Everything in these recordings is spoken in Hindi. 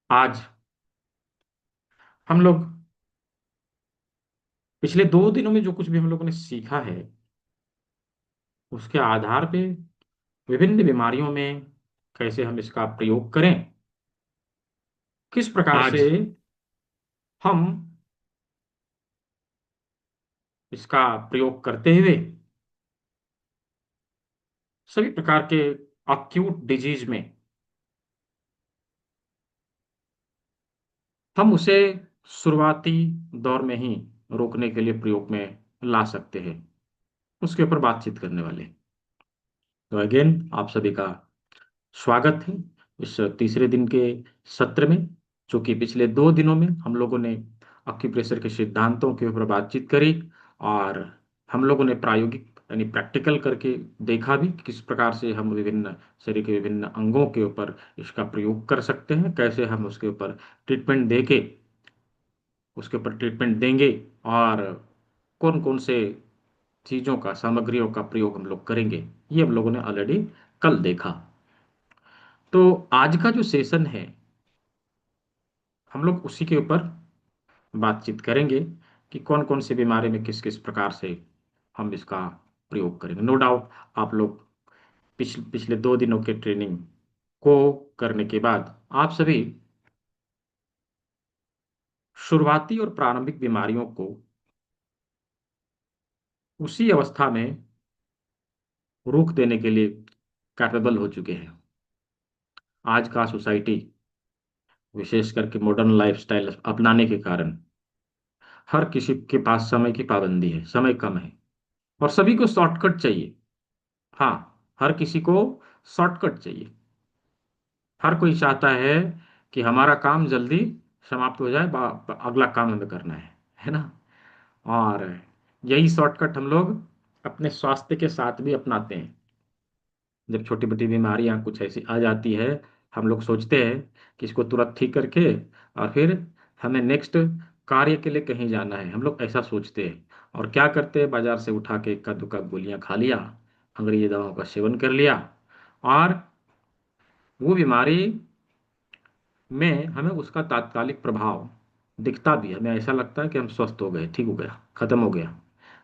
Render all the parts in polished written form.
आज हम लोग पिछले 2 दिनों में जो कुछ भी हम लोगों ने सीखा है उसके आधार पे विभिन्न बीमारियों में कैसे हम इसका प्रयोग करें, किस प्रकार से आज हम इसका प्रयोग करते हुए सभी प्रकार के अक्यूट डिजीज में हम उसे शुरुआती दौर में ही रोकने के लिए प्रयोग में ला सकते हैं, उसके ऊपर बातचीत करने वाले। तो अगेन आप सभी का स्वागत है इस तीसरे दिन के सत्र में, जो कि पिछले 2 दिनों में हम लोगों ने अक्यूप्रेशर के सिद्धांतों के ऊपर बातचीत करी और हम लोगों ने प्रायोगिक यानी प्रैक्टिकल करके देखा भी कि किस प्रकार से हम विभिन्न शरीर के विभिन्न अंगों के ऊपर इसका प्रयोग कर सकते हैं, कैसे हम उसके ऊपर ट्रीटमेंट देके उसके ऊपर ट्रीटमेंट देंगे और कौन कौन से चीज़ों का सामग्रियों का प्रयोग हम लोग करेंगे, ये हम लोगों ने ऑलरेडी कल देखा। तो आज का जो सेशन है हम लोग उसी के ऊपर बातचीत करेंगे कि कौन कौन सी बीमारी में किस किस प्रकार से हम इसका प्रयोग करेंगे। नो डाउट आप लोग पिछले 2 दिनों के ट्रेनिंग को करने के बाद आप सभी शुरुआती और प्रारंभिक बीमारियों को उसी अवस्था में रोक देने के लिए कैपेबल हो चुके हैं। आज का सोसाइटी विशेष करके मॉडर्न लाइफस्टाइल अपनाने के कारण हर किसी के पास समय की पाबंदी है, समय कम है और सभी को शॉर्टकट चाहिए। हाँ, हर किसी को शॉर्टकट चाहिए। हर कोई चाहता है कि हमारा काम जल्दी समाप्त हो जाए, अगला काम हमें करना है ना। और यही शॉर्टकट हम लोग अपने स्वास्थ्य के साथ भी अपनाते हैं। जब छोटी मोटी बीमारियां कुछ ऐसी आ जाती है, हम लोग सोचते हैं कि इसको तुरंत ठीक करके और फिर हमें नेक्स्ट कार्य के लिए कहीं जाना है, हम लोग ऐसा सोचते हैं। और क्या करते हैं, बाजार से उठा के इक्का दुक्का गोलियां खा लिया, अंग्रेजी दवाओं का सेवन कर लिया और वो बीमारी में हमें उसका तात्कालिक प्रभाव दिखता भी है। हमें ऐसा लगता है कि हम स्वस्थ हो गए, ठीक हो गया, खत्म हो गया।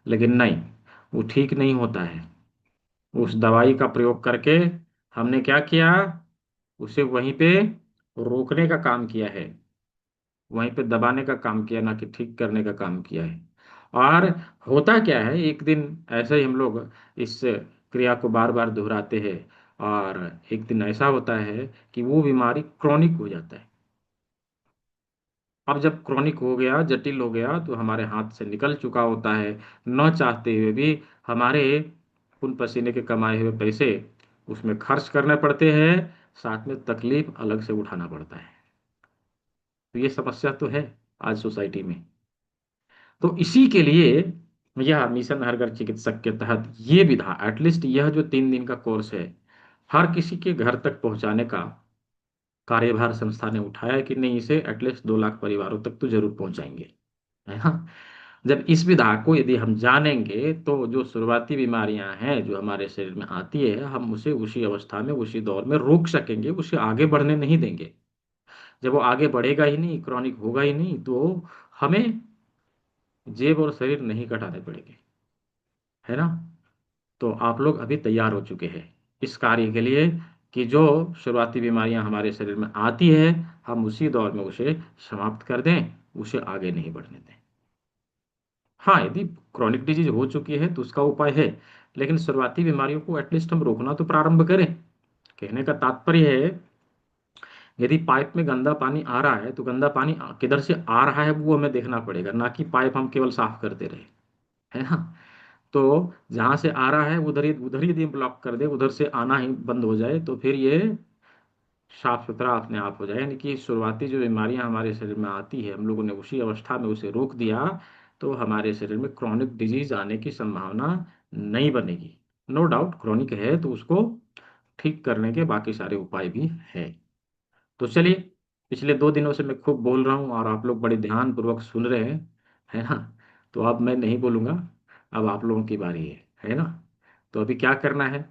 लेकिन नहीं, वो ठीक नहीं होता है। उस दवाई का प्रयोग करके हमने क्या किया, उसे वहीं पे रोकने का काम किया है, वहीं पे दबाने का काम किया, ना कि ठीक करने का काम किया है। और होता क्या है, एक दिन ऐसे ही हम लोग इस क्रिया को बार बार दोहराते हैं और एक दिन ऐसा होता है कि वो बीमारी क्रॉनिक हो जाता है। अब जब क्रॉनिक हो गया, जटिल हो गया, तो हमारे हाथ से निकल चुका होता है, न चाहते हुए भी हमारे खून पसीने के कमाए हुए पैसे उसमें खर्च करने पड़ते हैं, साथ में तकलीफ अलग से उठाना पड़ता है। तो ये समस्या तो है आज सोसाइटी में। तो इसी के लिए यह मिशन हर घर चिकित्सक के तहत ये विधा, एटलीस्ट यह जो 3 दिन का कोर्स है, हर किसी के घर तक पहुंचाने का कार्यभार संस्था ने उठाया है कि नहीं, इसे एटलीस्ट 2 लाख परिवारों तक तो जरूर पहुंचाएंगे, है ना। जब इस विधा को यदि हम जानेंगे तो जो शुरुआती बीमारियां हैं जो हमारे शरीर में आती है, हम उसे उसी अवस्था में उसी दौर में रोक सकेंगे, उसे आगे बढ़ने नहीं देंगे। जब वो आगे बढ़ेगा ही नहीं, क्रॉनिक होगा ही नहीं, तो हमें जेब और शरीर नहीं कटाने पड़ेंगे, है ना। तो आप लोग अभी तैयार हो चुके हैं इस कार्य के लिए कि जो शुरुआती बीमारियां हमारे शरीर में आती है, हम उसी दौर में उसे समाप्त कर दें, उसे आगे नहीं बढ़ने दें। हाँ, यदि क्रॉनिक डिजीज हो चुकी है तो उसका उपाय है, लेकिन शुरुआती बीमारियों को एटलीस्ट हम रोकना तो प्रारंभ करें। कहने का तात्पर्य है, यदि पाइप में गंदा पानी आ रहा है तो गंदा पानी किधर से आ रहा है वो हमें देखना पड़ेगा, ना कि पाइप हम केवल साफ करते रहे, है ना। तो जहां से आ रहा है उधर ही यदि ब्लॉक कर दे, उधर से आना ही बंद हो जाए, तो फिर ये साफ सुथरा अपने आप हो जाए। यानी कि शुरुआती जो बीमारियां हमारे शरीर में आती है, हम लोगों ने उसी अवस्था में उसे रोक दिया, तो हमारे शरीर में क्रॉनिक डिजीज आने की संभावना नहीं बनेगी। नो डाउट क्रॉनिक है तो उसको ठीक करने के बाकी सारे उपाय भी है। तो चलिए, पिछले 2 दिनों से मैं खूब बोल रहा हूँ और आप लोग बड़े ध्यान पूर्वक सुन रहे हैं, है ना। तो अब मैं नहीं बोलूंगा, अब आप लोगों की बारी है ना। तो अभी क्या करना है,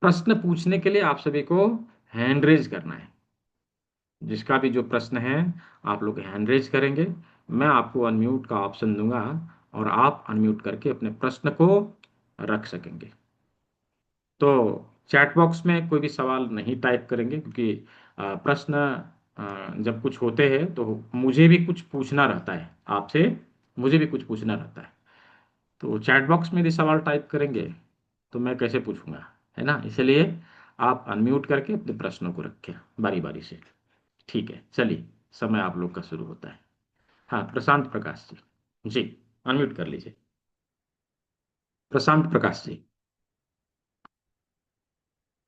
प्रश्न पूछने के लिए आप सभी को हैंड रेज करना है। जिसका भी जो प्रश्न है आप लोग हैंड रेज करेंगे, मैं आपको अनम्यूट का ऑप्शन दूंगा और आप अनम्यूट करके अपने प्रश्न को रख सकेंगे। तो चैट बॉक्स में कोई भी सवाल नहीं टाइप करेंगे, क्योंकि प्रश्न जब कुछ होते हैं तो मुझे भी कुछ पूछना रहता है आपसे, मुझे भी कुछ पूछना रहता है। तो चैट बॉक्स में यदि सवाल टाइप करेंगे तो मैं कैसे पूछूंगा, है ना? इसलिए आप अनम्यूट करके अपने प्रश्नों को रखें बारी बारी से। ठीक है, चलिए, समय आप लोग का शुरू होता है। हाँ, प्रशांत प्रकाश जी। जी, अनम्यूट कर लीजिए। प्रशांत प्रकाश जी,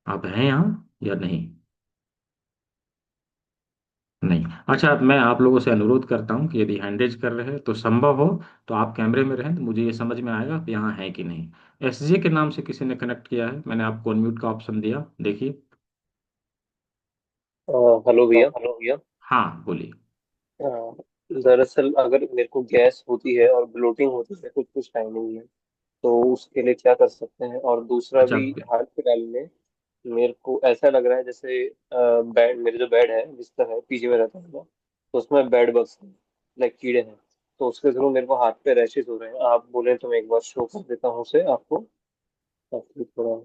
आप हैं यहाँ या नहीं? नहीं। अच्छा, मैं आप लोगों से अनुरोध करता हूँ कि यदि हैंड रेज कर रहे हैं तो संभव हो तो आप कैमरे में रहें, तो मुझे ये समझ में आएगा आप यहाँ हैं कि नहीं। एसजे के नाम से किसी ने कनेक्ट किया है, मैंने आपको अनम्यूट का ऑप्शन दिया, देखिए। हेलो भैया। हेलो भैया। हाँ, बोलिए। अ, दरअसल अगर मेरे को गैस होती है और ब्लोटिंग होती है कुछ कुछ टाइमिंग में, तो उसके लिए क्या कर सकते हैं? और दूसरा अच्छा, भी, हाल फिलहाल में मेरे को ऐसा लग रहा है जैसे बेड, मेरे जो बेड है बिस्तर है, पीजी में रहता हूँ मैं, तो उसमें बेड बग्स हैं, लाइक कीड़े हैं। तो उसके थ्रू मेरे को हाथ पे रैशेज हो रहे हैं। आप बोले तो मैं एक बार शो कर देता हूँ उसे आपको, ताकि थोड़ा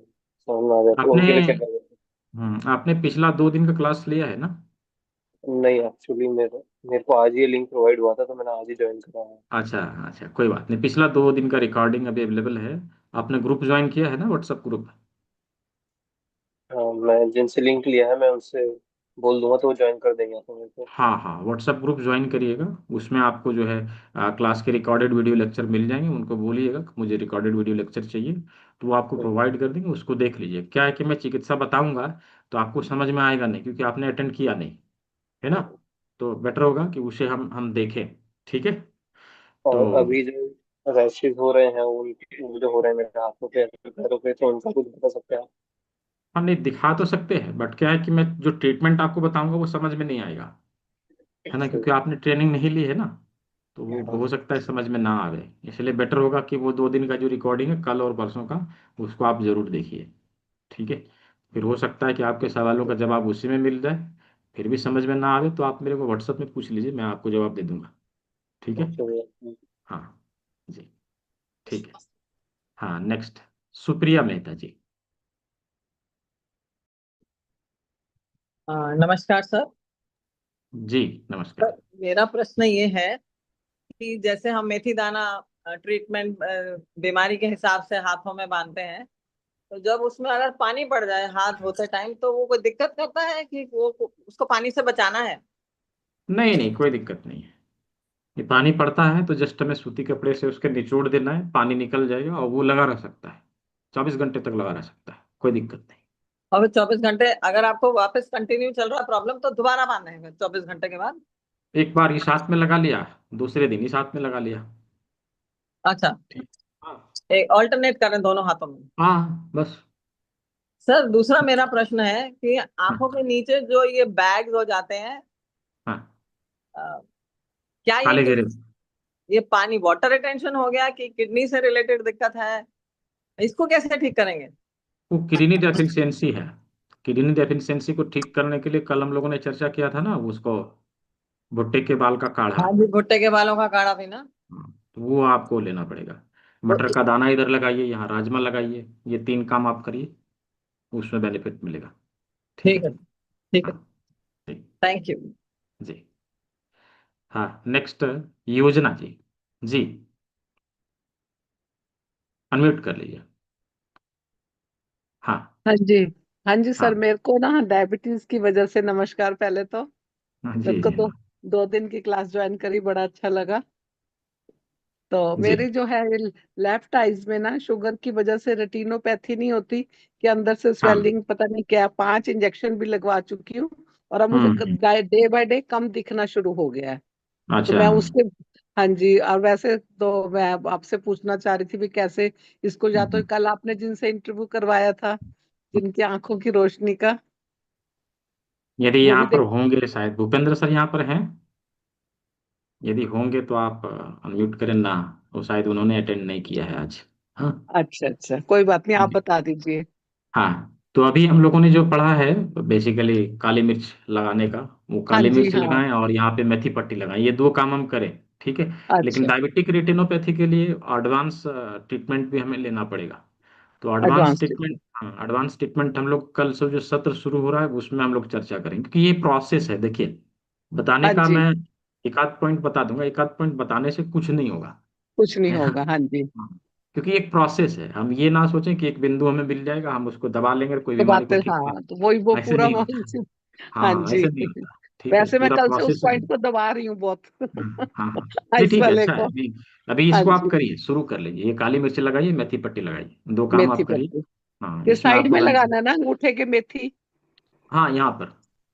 समझ में आ जाए तो आपने उनके लिए क्या कर सकते आपने पिछला 2 दिन का क्लास लिया है ना? हैं। नहीं, एक्चुअली मेरे मेरे को आज ये लिंक प्रोवाइड हुआ था, तो मैंने आज ही ज्वाइन करा है। अच्छा अच्छा, कोई बात नहीं, पिछला 2 दिन का रिकॉर्डिंग अभी अवेलेबल है। आपने ग्रुप ज्वाइन किया है ना, व्हाट्सएप ग्रुप? हाँ, मैं जिनसे लिंक लिया है मैं उनसे बोल दूंगा तो वो ज्वाइन कर देंगे आपको मेरे को। हाँ हाँ, व्हाट्सएप ग्रुप ज्वाइन करिएगा। उसमें आपको जो है क्लास के रिकॉर्डेड वीडियो लेक्चर मिल जाएंगे, उनको बोलिएगा कि मुझे रिकॉर्डेड वीडियो लेक्चर चाहिए, तो वो आपको हम्म, प्रोवाइड कर देंगे, उसको देख लीजिए। क्या है कि मैं चिकित्सा बताऊंगा तो आपको समझ में आएगा नहीं, क्योंकि आपने अटेंड किया नहीं, है ना? हम्म। तो बेटर होगा कि उसे हम देखें। ठीक है। तो और अभी जो रैशेज हो रहे हैं वो जो हो रहे हैं मेरे हाथों पे पैरों पे, तो उनका कुछ बता सकते हैं आप? हम नहीं दिखा तो सकते हैं, बट क्या है कि मैं जो ट्रीटमेंट आपको बताऊंगा वो समझ में नहीं आएगा, है ना? अच्छा। क्योंकि आपने ट्रेनिंग नहीं ली है ना, तो वो हाँ, हो सकता है समझ में ना आवे। इसलिए बेटर होगा कि वो 2 दिन का जो रिकॉर्डिंग है कल और परसों का, उसको आप जरूर देखिए। ठीक है। फिर हो सकता है कि आपके सवालों का जवाब उसी में मिल जाए, फिर भी समझ में ना आवे तो आप मेरे को व्हाट्सएप में पूछ लीजिए, मैं आपको जवाब दे दूंगा। ठीक है। ओके भैया। हाँ जी, ठीक है। हाँ, नेक्स्ट, सुप्रिया मेहता जी। नमस्कार सर। जी, सर, नमस्कार। मेरा प्रश्न ये है कि जैसे हम मेथी दाना ट्रीटमेंट बीमारी के हिसाब से हाथों में बांधते हैं, तो जब उसमें अगर पानी पड़ जाए हाथ धोते टाइम, तो वो कोई दिक्कत करता है कि वो उसको पानी से बचाना है? नहीं नहीं, कोई दिक्कत नहीं है। ये पानी पड़ता है तो जस्ट हमें सूती कपड़े से उसके निचोड़ देना है, पानी निकल जाएगा और वो लगा रह सकता है, 24 घंटे तक लगा रह सकता है, कोई दिक्कत नहीं। और 24 घंटे अगर आपको वापस कंटिन्यू चल रहा प्रॉब्लम, तो दोबारा बांधना है 24 घंटे के बाद? एक बार इस हाथ में लगा लिया, दूसरे दिन इस हाथ में लगा लिया। अच्छा। ठीक। हाँ एक ऑल्टरनेट करें दोनों हाथों में? हाँ, बस। सर, दूसरा मेरा प्रश्न है कि आंखों हाँ के नीचे जो ये बैग्स हो जाते हैं, हाँ, अ, क्या ये काले घेरे। ये पानी वाटर रिटेंशन हो गया कि किडनी से रिलेटेड दिक्कत है? इसको कैसे ठीक करेंगे? वो किडनी डेफिशिएंसी है। किडनी डेफिशिएंसी को ठीक करने के लिए कल हम लोगों ने चर्चा किया था ना, उसको भुट्टे के बाल का काढ़ा। हाँ जी, भुट्टे के बालों का काढ़ा पीना। हाँ, तो वो आपको लेना पड़ेगा। तो मटर का दाना इधर लगाइए, यहाँ राजमा लगाइए, ये 3 काम आप करिए, उसमें बेनिफिट मिलेगा। ठीक ठीक है। है, ठीक है। हाँ जी। Thank you. जी। हाँ, नेक्स्ट, योजना जी। जी, अनम्यूट कर लीजिए। हाँ हाँ जी। हाँ जी सर, हाँ मेरे को ना डायबिटीज की वजह से, नमस्कार पहले तो। हाँ, मेरे जी को जी दो हाँ, 2 दिन की क्लास ज्वाइन करी, बड़ा अच्छा लगा। तो जी। मेरी जो है लेफ्ट आइज में ना शुगर की वजह से रेटिनोपैथी नहीं होती कि अंदर से हाँ। स्वेलिंग, पता नहीं क्या, 5 इंजेक्शन भी लगवा चुकी हूँ। और अब मुझे हम्म। डे बाय डे कम दिखना शुरू हो गया है। तो अच्छा। मैं उसके, हाँ जी, और वैसे तो मैं आपसे पूछना चाह रही थी भी कैसे इसको, या तो हम्म। कल आपने जिनसे इंटरव्यू करवाया था जिनकी आंखों की रोशनी का, यदि वो यहाँ भी पर देख। होंगे, शायद भूपेंद्र सर यहाँ पर हैं, यदि होंगे तो आप अनम्यूट करें ना, वो शायद उन्होंने अटेंड नहीं किया है आज। हाँ अच्छा अच्छा, कोई बात नहीं, आप जी। बता दीजिए। हाँ, तो अभी हम लोगों ने जो पढ़ा है बेसिकली काली मिर्च लगाने का, वो हाँ काली जी, मिर्च हाँ। लगाएं और यहाँ पे मेथी पट्टी लगाएं, ये दो काम हम करें। ठीक है। लेकिन अच्छा। डायबिटिक रेटिनोपैथी के लिए एडवांस ट्रीटमेंट भी हमें लेना पड़ेगा। तो एडवांस एडवांस ट्रीटमेंट, हाँ एडवांस ट्रीटमेंट हम लोग कल से जो सत्र शुरू हो रहा है उसमें हम लोग चर्चा करेंगे, क्योंकि ये प्रोसेस है। देखिए, बताने हाँ का जी, मैं एक आध पॉइंट बता दूंगा, एक आध पॉइंट बताने से कुछ नहीं होगा, कुछ नहीं है ना। होगा। हाँ जी। हाँ। क्योंकि एक प्रोसेस है, हम ये ना सोचें कि एक बिंदु हमें मिल जाएगा, हम उसको दबा लेंगे और कोई तो बीमारी बात को है, ठीक कर, हाँ, तो वही वो ऐसे पूरा नहीं वो। होता है। हाँ हाँ जी। ऐसे नहीं होता। ठीक है, वैसे मैं पूरा कल से उस प्रोसेस है। पॉइंट को दबा रही हूँ बहुत। हाँ हाँ। नहीं इस ठीक है, वाले अच्छा है। को। अभी अभी हाँ इसको आप जी। करिए, शुरू कर लीजिए, ये काली मिर्च लगाइए, मेथी पट्टी लगाइए, दो काम मेथी आप करिए। पत्ती हाँ ये इसमें साइड आपको में लंच, लगाना ना, अंगूठे के मेथी। हाँ यहाँ पर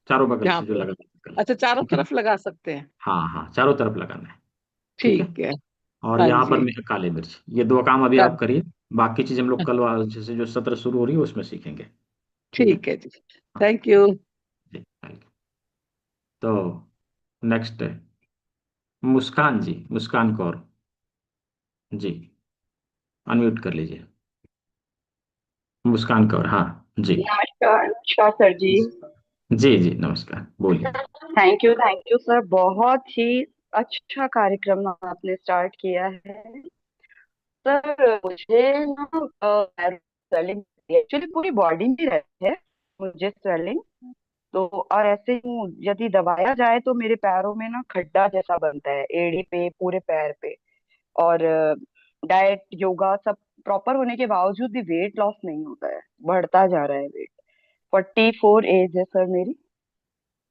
चारों बगल यहाँ से जो पे। लगा कल। अच्छा, चारों ठीक है। तरफ लगा सकते हैं। हाँ हाँ, चारों तरफ लगाना है। ठीक है। ठीक है। और हाँ यहाँ पर जी। काली मिर्च, ये दो काम अभी कर आप करिए। बाकी चीज हम लोग कल जैसे जो सत्र शुरू हो रही है उसमें सीखेंगे। ठीक है। ठीक है जी। हाँ थैंक यू। जी, thank you। तो नेक्स्ट है मुस्कान जी, मुस्कान कौर जी, अनम्यूट कर लीजिए। मुस्कान कौर, हाँ जी। नमस्कार, नमस्कार सर जी। जी जी नमस्कार, बोलिए। थैंक यू सर, बहुत ही अच्छा कार्यक्रम आपने स्टार्ट किया है सर। मुझे ना स्वेलिंग, एक्चुअली पूरी बॉडी में रहती है मुझे स्वेलिंग। तो और ऐसे ही यदि दबाया जाए तो मेरे पैरों में ना खड्डा जैसा बनता है, एड़ी पे, पूरे पैर पे। और डाइट, योगा सब प्रॉपर होने के बावजूद भी वेट लॉस नहीं होता है, बढ़ता जा रहा है वेट। 44 एज है सर मेरी।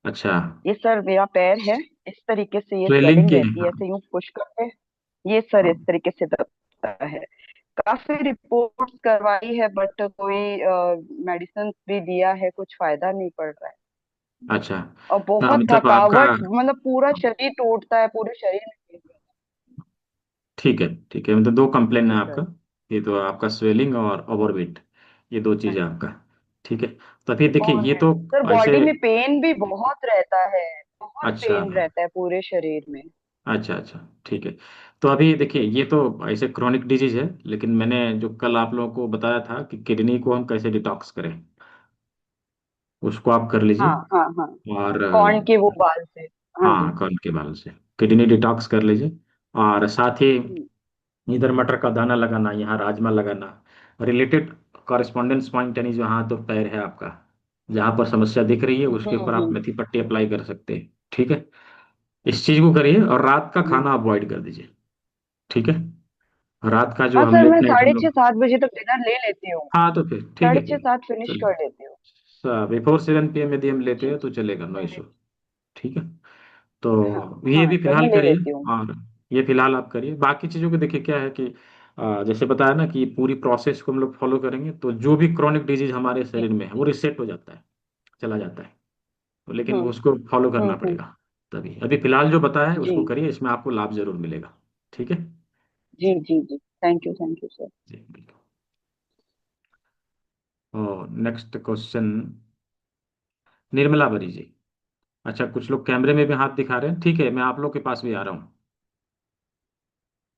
अच्छा, ये सर मेरा पैर है, इस तरीके से ये स्वेलिंग स्वेलिंग के, रहती है, हाँ ऐसे यूं पुश करते हैं, ये सर इस हाँ। तरीके से दबता है। काफी रिपोर्ट्स करवाई है बट कोई मेडिसिन भी दिया है, कुछ फायदा नहीं पड़ रहा है। अच्छा, और हाँ बहुत मतलब आपका, थकावट, मतलब पूरा शरीर टूटता है, पूरे शरीर में pain रहता ठीक है ठीक है, मतलब दो कंप्लेन है। है जी आपका। सर। ये तो आपका स्वेलिंग और ओवरवेट, ये दो चीज हाँ है आपका। ठीक है। तो अभी देखिए और ये है तो सर, ऐसे, बॉडी में पेन भी बहुत रहता है, बहुत अच्छा पेन रहता है पूरे शरीर में। अच्छा अच्छा, ठीक है। तो अभी देखिए ये तो ऐसे क्रोनिक डिजीज है, लेकिन मैंने जो कल आप लोगों को बताया था कि किडनी को हम कैसे डिटॉक्स करें, उसको आप कर लीजिए। हाँ हाँ हाँ। और कौन के वो बाल से। हाँ जी। हाँ कल के बाल से किडनी डिटॉक्स कर लीजिए। और साथ ही हम्म इधर मटर का दाना लगाना, यहाँ राजमा लगाना, रिलेटेड कॉरेस्पॉन्डेंस पॉइंट, यानी जहाँ तो पैर है आपका, जहाँ पर समस्या दिख रही है उसके ऊपर आप हम्म। मेथी पट्टी अप्लाई कर सकते हैं। ठीक है। इस चीज को करिए और रात का हम्म। खाना अवॉइड कर दीजिए। ठीक है। रात का जो हाँ हम सर, लेट मैं नाइट हम साढ़े छः लोग, सात बजे तक डिनर ले लेती हूँ। हाँ तो फिर ठीक साढ़े है छः फिर, सात फिनिश चलिए, कर लेती हूँ। बिफोर 7 PM यदि हम लेते जी हैं तो चलेगा, नो कर इशू। लेती ठीक है। तो हूँ। हाँ ये हाँ, भी वही फिलहाल ले करिए। लेती हूँ। और ये फिलहाल आप करिए, बाकी चीज़ों को देखिए क्या है कि जैसे बताया ना कि पूरी प्रोसेस को हम लोग फॉलो करेंगे तो जो भी क्रोनिक डिजीज हमारे जी। शरीर में है वो रिसेट हो जाता है, चला जाता है। तो लेकिन वो हम्म उसको फॉलो करना हम्म। पड़ेगा। तभी अभी फिलहाल जो बताया है जी उसको करिए, इसमें आपको लाभ जरूर मिलेगा। ठीक है। जी जी जी, थैंक यू सर। जी बिल्कुल। और नेक्स्ट क्वेश्चन, निर्मला बरी जी। अच्छा, कुछ लोग कैमरे में भी हाथ दिखा रहे हैं, ठीक है, मैं आप लोग के पास भी आ रहा हूँ।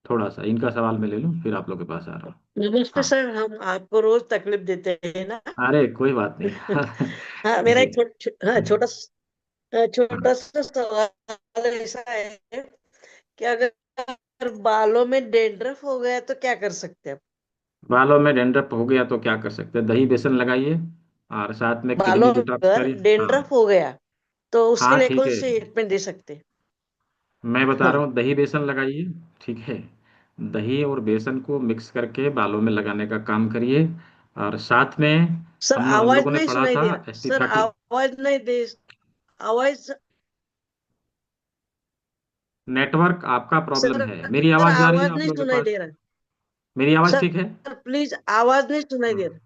थोड़ा सा इनका सवाल मैं ले लूँ फिर आप लोग के पास आ रहा हूँ। नमस्ते हाँ, सर, हम आपको रोज तकलीफ देते हैं ना। अरे कोई बात नहीं। हाँ, मेरा जी। एक हाँ, हाँ, छोटा सा सवाल ऐसा है कि अगर बालों में डेंड्रफ हो गया तो क्या कर सकते हैं? बालों में डेंड्रफ हो गया तो क्या कर सकते हैं, दही बेसन लगाइए और साथ में किडनी बालों में डिटॉक्स अगर करिए। हाँ डेंड्रफ हो गया तो उसके हाँ लिए ठीक कौन है, सी ट्रीटमेंट दे सकते हैं? मैं बता रहा हाँ हूँ, दही बेसन लगाइए। ठीक है। दही और बेसन को मिक्स करके बालों में लगाने का काम करिए। और साथ में सर, हम आवाज लोगों ने नहीं पढ़ा सुनाई था दे रहा एस टी सर, थर्टी आवाज नहीं दे आवाज नेटवर्क आपका प्रॉब्लम सर है, मेरी सर, आवाज जा रही है आवाज आप नहीं लोगों के सुनाई पास? दे रहा मेरी आवाज सर। ठीक है? प्लीज, आवाज नहीं सुनाई दे रहा।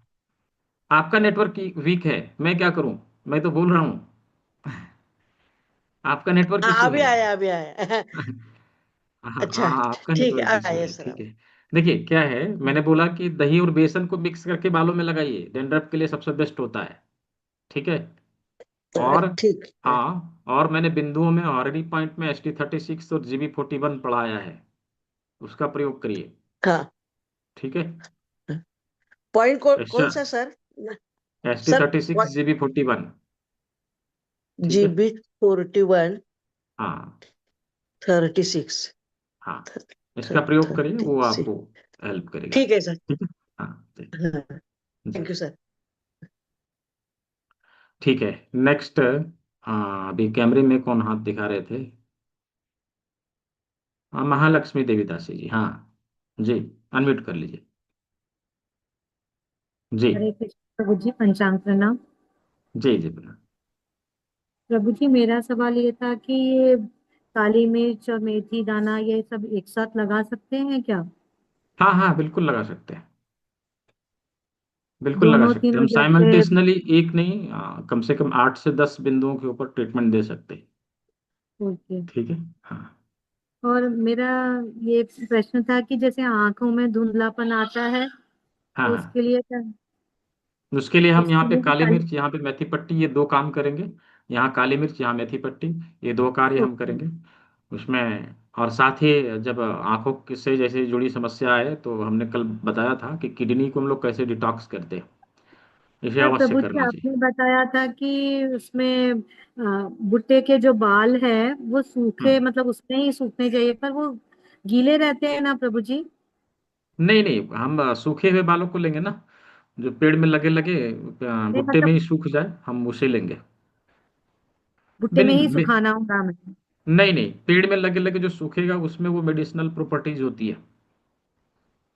आपका नेटवर्क वीक है, मैं क्या करूं, मैं तो बोल रहा हूं। आपका नेटवर्क हाँ, इशू अभी है। आया, अभी आया। हाँ अच्छा, हाँ, आपका ठीक है, नेटवर्क इशू आया है। सर ठीक अब। है। देखिए क्या है, मैंने बोला कि दही और बेसन को मिक्स करके बालों में लगाइए, डेंड्रफ के लिए सबसे बेस्ट होता है। ठीक है। और ठीक है। हाँ, और मैंने बिंदुओं में हॉररी पॉइंट में ST36 और GB41 पढ़ाया है, उसका प्रयोग करिए। हाँ, ठीक है। पॉइंट ऐसा, कौन सा sir? S T sir 36 GB 41। ठीक है। GB 41 हाँ 36 हाँ, इसका प्रयोग करिए, वो 36। आपको हेल्प करेगा। ठीक है सर। ठीक है। हाँ जी। हाँ, जी थैंक यू सर। ठीक है। नेक्स्ट, अभी कैमरे में कौन हाथ दिखा रहे थे? हाँ, महालक्ष्मी देवीदासी जी, हाँ जी, अनम्यूट कर लीजिए। जी हरे कृष्ण प्रभु जी, पंचांग प्रणाम। जी जी बोला। प्रभु जी, मेरा सवाल ये था कि ये काली मिर्च और मेथी दाना ये सब एक साथ लगा सकते हैं क्या? हाँ हाँ, बिल्कुल लगा सकते हैं, बिल्कुल लगा दोनों सकते हैं तीनों हम जैसे? साइमल्टेशनली, एक नहीं, कम से कम 8 से 10 बिंदुओं के ऊपर ट्रीटमेंट दे सकते हैं। ओके। ठीक है। हाँ और मेरा ये प्रश्न था कि जैसे आंखों में धुंधलापन आता है हाँ तो हाँ, उसके लिए क्या? उसके लिए हम यहाँ उसके पे लिए भी काली काली? मिर्च, यहाँ पे मेथी पट्टी, ये दो काम करेंगे। यहाँ काली मिर्च, यहाँ मेथी पट्टी, ये दो कार्य हम ओके। करेंगे उसमें। और साथ ही जब आंखों से जैसे जुड़ी समस्या है, तो हमने कल बताया था कि किडनी को हम लोग कैसे डिटॉक्स करते हैं, इसे हाँ अवश्य प्रभु जी, करना चाहिए। आपने बताया था कि उसमें भुट्टे के जो बाल है वो सूखे, हम्म। मतलब उसमें ही सूखने चाहिए, पर वो गीले रहते हैं ना प्रभु जी? नहीं नहीं, हम सूखे हुए बालों को लेंगे ना, जो पेड़ में लगे लगे नहीं भुट्टे में मतलब ही सूख जाए, हम उसे लेंगे। भुट्टे में बिल ही बि- सुखाना होगा हमें? नहीं नहीं, पेड़ में लगे लगे जो सूखेगा उसमें वो मेडिसिनल प्रॉपर्टीज होती है।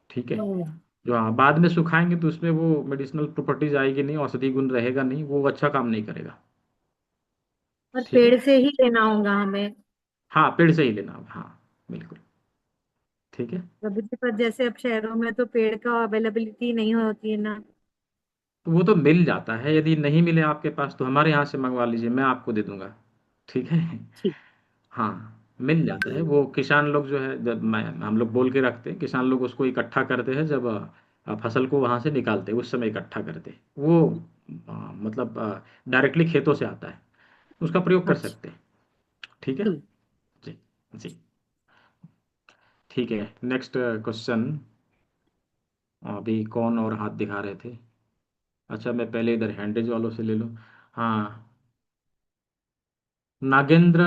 ठीक है। ओ, जो हाँ बाद में सुखाएंगे तो उसमें वो मेडिसिनल प्रॉपर्टीज आएगी नहीं, औषधि गुण रहेगा नहीं, वो अच्छा काम नहीं करेगा। और ठीक है। पेड़ से ही लेना होगा हमें? हाँ, पेड़ से ही लेना होगा, हाँ बिल्कुल। ठीक है। प्रभु जी, पर जैसे अब शहरों में तो पेड़ का अवेलेबिलिटी नहीं होती है ना? तो वो तो मिल जाता है, यदि नहीं मिले आपके पास तो हमारे यहाँ से मंगवा लीजिए, मैं आपको दे दूंगा। ठीक है। ठीक। हाँ, मिल जाता है, वो किसान लोग जो है, जब मैं हम लोग बोल के रखते हैं, किसान लोग उसको इकट्ठा करते हैं, जब फसल को वहां से निकालते हैं उस समय इकट्ठा करते हैं वो, मतलब डायरेक्टली खेतों से आता है, उसका प्रयोग कर अच्छा। सकते हैं। ठीक है। ठीक। जी जी। ठीक है। नेक्स्ट क्वेश्चन, अभी कौन और हाथ दिखा रहे थे? अच्छा, मैं पहले इधर हैंडेज वालों से ले लूँ। हाँ, नागेंद्र,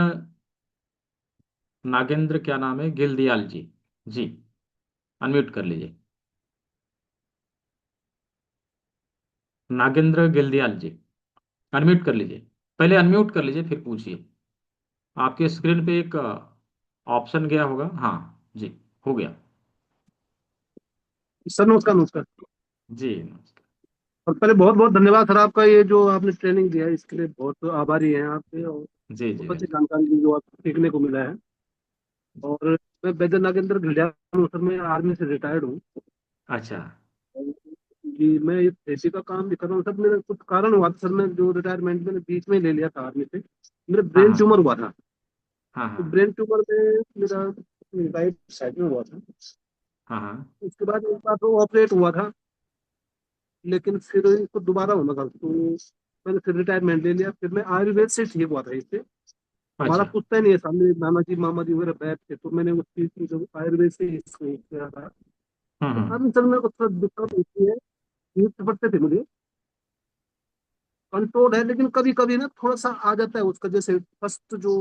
नागेंद्र क्या नाम है, गिलदियाल जी। जी, अनम्यूट कर लीजिए। नागेंद्र गिलदियाल जी, अनम्यूट कर लीजिए। पहले अनम्यूट कर लीजिए फिर पूछिए। आपके स्क्रीन पे एक ऑप्शन गया होगा, हाँ जी, हो गया। सर नमस्कार। नमस्कार। जी नमस्कार। और पहले बहुत बहुत धन्यवाद सर, आपका ये जो आपने ट्रेनिंग दिया है इसके लिए बहुत आभारी हैं आपके। और जी जी बहुत अच्छी वेलकम। जानकारी दी जो आप सीखने को मिला है। और मैं वैद्य नागेंद्र घिल्डियाल हूँ सर, मैं आर्मी से रिटायर्ड हूँ। अच्छा। जी, मैं ये खेती का काम भी कर रहा हूँ सर। मेरा कुछ कारण हुआ था सर, मैं जो रिटायरमेंट मैंने बीच में ले लिया था आर्मी से, मेरा हाँ ब्रेन हाँ ट्यूमर हुआ था। हाँ तो हाँ ब्रेन ट्यूमर में मेरा राइट साइड में हुआ था। हाँ हाँ। उसके बाद एक बार तो ऑपरेट हुआ था, लेकिन फिर इसको दोबारा होना था, तो मैंने फिर रिटायरमेंट ले लिया। फिर मैं आयुर्वेद से ठीक हुआ था इससे। हमारा अच्छा। पुश्ता नहीं है, सामने नाना जी मामा जी वगैरह बैठ थे, तो मैंने उस चीज की जो आयुर्वेद से इसको किया था। तो हम्म। अब सर मेरे को थोड़ा दिक्कत होती है, नींद पड़ते थे मुझे, कंट्रोल है, लेकिन कभी कभी ना थोड़ा सा आ जाता है उसका, जैसे फर्स्ट जो